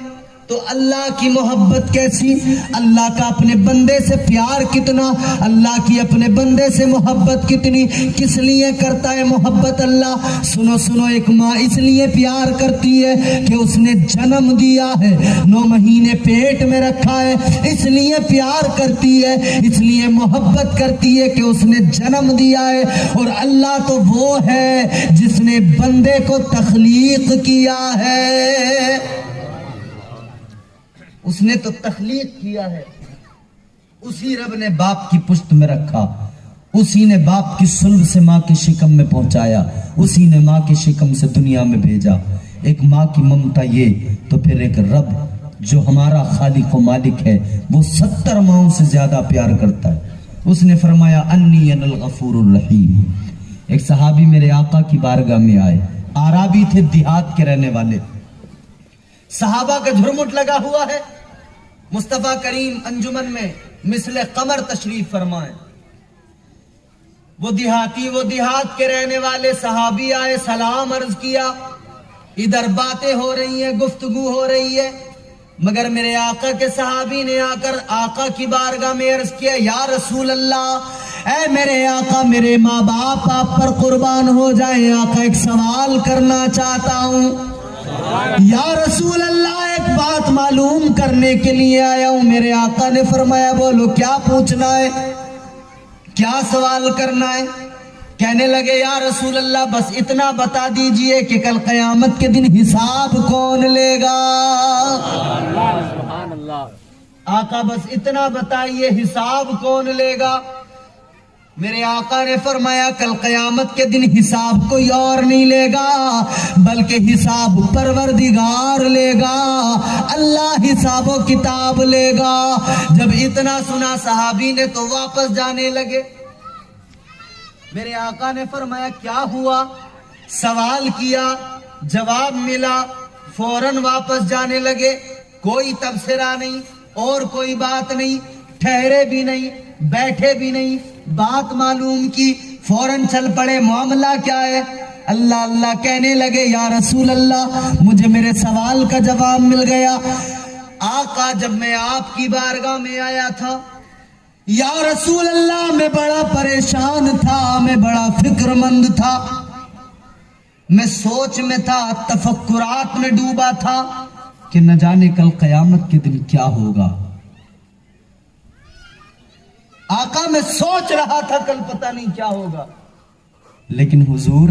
تو اللہ کی محبت کیسی، اللہ کا اپنے بندے سے پیار کتنا، اللہ کی اپنے بندے سے محبت کتنی، کس لیے کرتا ہے محبت اللہ؟ سنو سنو، ایک ماں اس لیے پیار کرتی ہے کہ اس نے جنم دیا ہے، 9 مہینے پیٹ میں رکھا ہے، اس لیے پیار کرتی ہے، اس لیے محبت کرتی ہے کہ اس نے جنم دیا ہے۔ اور اللہ تو وہ ہے جس نے بندے کو تخلیق کیا ہے، اس نے تو تخلیق کیا ہے، اسی رب نے باپ کی پشت میں رکھا، اسی نے باپ کی صلب سے ماں کے شکم میں پہنچایا، اسی نے ماں کے شکم سے دنیا میں بھیجا۔ ایک ماں کی ممتا یہ، تو پھر ایک رب جو ہمارا خالق و مالک ہے وہ 70 ماؤں سے زیادہ پیار کرتا ہے۔ اس نے فرمایا انی انا الغفور الرحیم۔ ایک صحابی میرے آقا کی بارگاہ میں آئے، آرابی تھے، دیہات کے رہنے والے، صحابہ کا جھرمٹ لگا ہوا ہے، مصطفیٰ کریم انجمن میں مثل قمر تشریف فرمائے۔ وہ دیہاتی، وہ دیہات کے رہنے والے صحابی آئے، سلام عرض کیا، ادھر باتیں ہو رہی ہیں، گفتگو ہو رہی ہے، مگر میرے آقا کے صحابی نے آ کر آقا کی بارگاہ میں عرض کیا، یا رسول اللہ، اے میرے آقا، میرے ماں باپ آپ پر قربان ہو جائیں، آقا ایک سوال کرنا چاہتا ہوں۔ یا رسول اللہ، ایک بات معلوم کرنے کے لیے آیا ہوں۔ میرے آقا نے فرمایا بولو، کیا پوچھنا ہے، کیا سوال کرنا ہے؟ کہنے لگے یا رسول اللہ بس اتنا بتا دیجئے کہ کل قیامت کے دن حساب کون لے گا؟ آقا بس اتنا بتائیے، حساب کون لے گا؟ میرے آقا نے فرمایا کل قیامت کے دن حساب کوئی اور نہیں لے گا بلکہ حساب پروردگار لے گا، اللہ حساب و کتاب لے گا۔ جب اتنا سنا صحابی نے تو واپس جانے لگے۔ میرے آقا نے فرمایا کیا ہوا؟ سوال کیا، جواب ملا، فوراً واپس جانے لگے، کوئی تبصرہ نہیں اور کوئی بات نہیں، ٹھہرے بھی نہیں، بیٹھے بھی نہیں، بات معلوم کی، فوراً چل پڑے۔ معاملہ کیا ہے؟ اللہ اللہ کہنے لگے، یا رسول اللہ مجھے میرے سوال کا جواب مل گیا۔ آقا جب میں آپ کی بارگاہ میں آیا تھا، یا رسول اللہ میں بڑا پریشان تھا، میں بڑا فکر مند تھا، میں سوچ میں تھا، تفکرات میں ڈوبا تھا کہ نہ جانے کل قیامت کے دن کیا ہوگا۔ آقا میں سوچ رہا تھا کل پتہ نہیں کیا ہوگا، لیکن حضور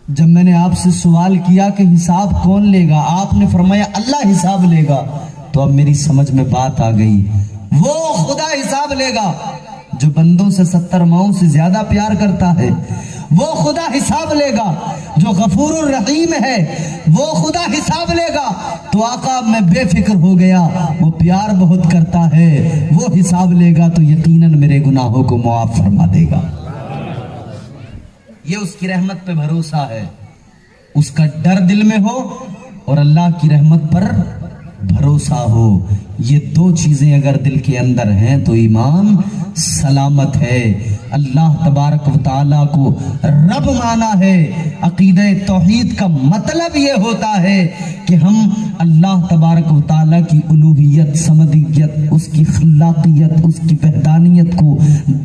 جب میں نے آپ سے سوال کیا کہ حساب کون لے گا، آپ نے فرمایا اللہ حساب لے گا، تو اب میری سمجھ میں بات آ گئی، وہ خدا حساب لے گا جو بندوں سے 70 ماؤں سے زیادہ پیار کرتا ہے، وہ خدا حساب لے گا جو غفور الرحیم ہے، وہ خدا حساب لے گا۔ تو آقا میں بے فکر ہو گیا، وہ پیار بہت کرتا ہے، وہ حساب لے گا تو یقیناً میرے گناہوں کو معاف فرما دے گا۔ یہ اس کی رحمت پہ بھروسہ ہے، اس کا ڈر دل میں ہو اور اللہ کی رحمت پر بھروسہ ہو، یہ دو چیزیں اگر دل کے اندر ہیں تو ایمان سلامت ہے۔ اللہ تبارک و تعالیٰ کو رب مانا ہے۔ عقیدہ توحید کا مطلب یہ ہوتا ہے کہ ہم اللہ تبارک و تعالیٰ کی الوہیت، صمدیت، اس کی خلاقیت، اس کی وحدانیت کو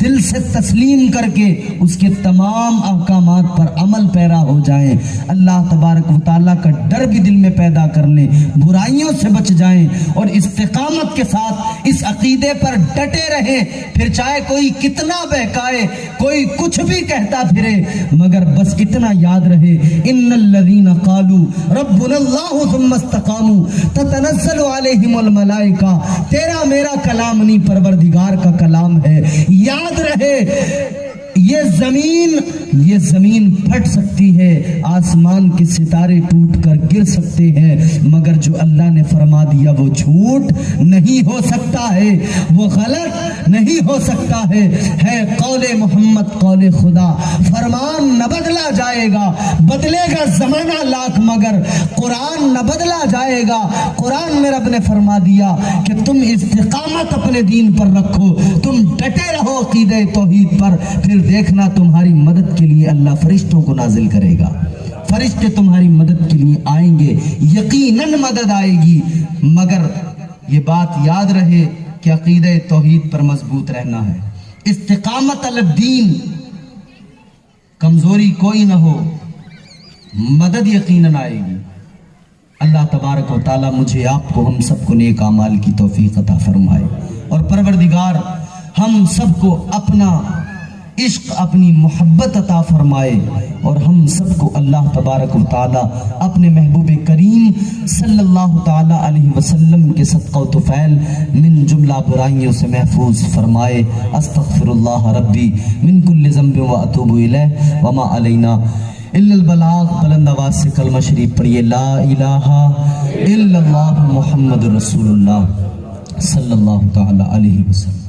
دل سے تسلیم کر کے اس کے تمام احکامات پر عمل پیرا ہو جائیں، اللہ تبارک و تعالیٰ کا ڈر بھی دل میں پیدا کر لیں، برائیوں سے بچ جائیں اور استقامت کے ساتھ اس عقیدے پر ڈٹے رہیں، پھر چاہے کوئی کتنا بہکائے، کوئی کچھ بھی کہتا پھرے، مگر بس اتنا یاد رہے، ان الذین قالوا ربنا اللہ ثم استقاموا تتنزل علیہم الملائکہ، تیرا میرا کلام نہیں، پروردگار کا کلام ہے، یاد رہے۔ یہ زمین پھٹ سکتی ہے، آسمان کے ستارے ٹوٹ کر گر سکتے ہیں، مگر جو اللہ نے فرما دیا وہ جھوٹ نہیں ہو سکتا ہے، وہ غلط نہیں ہو سکتا ہے قول محمد قول خدا، فرمان نہ بدلا جائے گا، بدلے گا زمانہ لاکھ مگر قرآن نہ بدلا جائے گا۔ قرآن میں رب نے فرما دیا کہ تم استقامت اپنے دین پر رکھو، تم ڈٹے رہو عقیدہ توحید پر، پھر دیکھنا تمہاری مدد کے لیے اللہ فرشتوں کو نازل کرے گا، فرشتے تمہاری مدد کے لیے آئیں گے، یقیناً مدد آئے گی، مگر یہ بات یاد رہے کہ عقیدہ توحید پر مضبوط رہنا ہے، استقامت علی الدین، کمزوری کوئی نہ ہو، مدد یقیناً آئے گی۔ اللہ تبارک و تعالی مجھے آپ کو ہم سب کو نیک اعمال کی توفیق عطا فرمائے، اور پروردگار ہم سب کو اپنا عشق، اپنی محبت عطا فرمائے، اور ہم سب کو اللہ تبارک و تعالی اپنے محبوب کریم صلی اللہ تعالی علیہ وسلم کے صدقہ و طفیل من جملہ برائیوں سے محفوظ فرمائے۔ استغفر اللہ ربی من کل ذنب و اتوب الیہ وما علینا الا البلاغ۔ بلند آواز سے کلمہ شریف پڑھیے، لا الہ الا اللہ محمد رسول اللہ صلی اللہ تعالی علیہ وسلم۔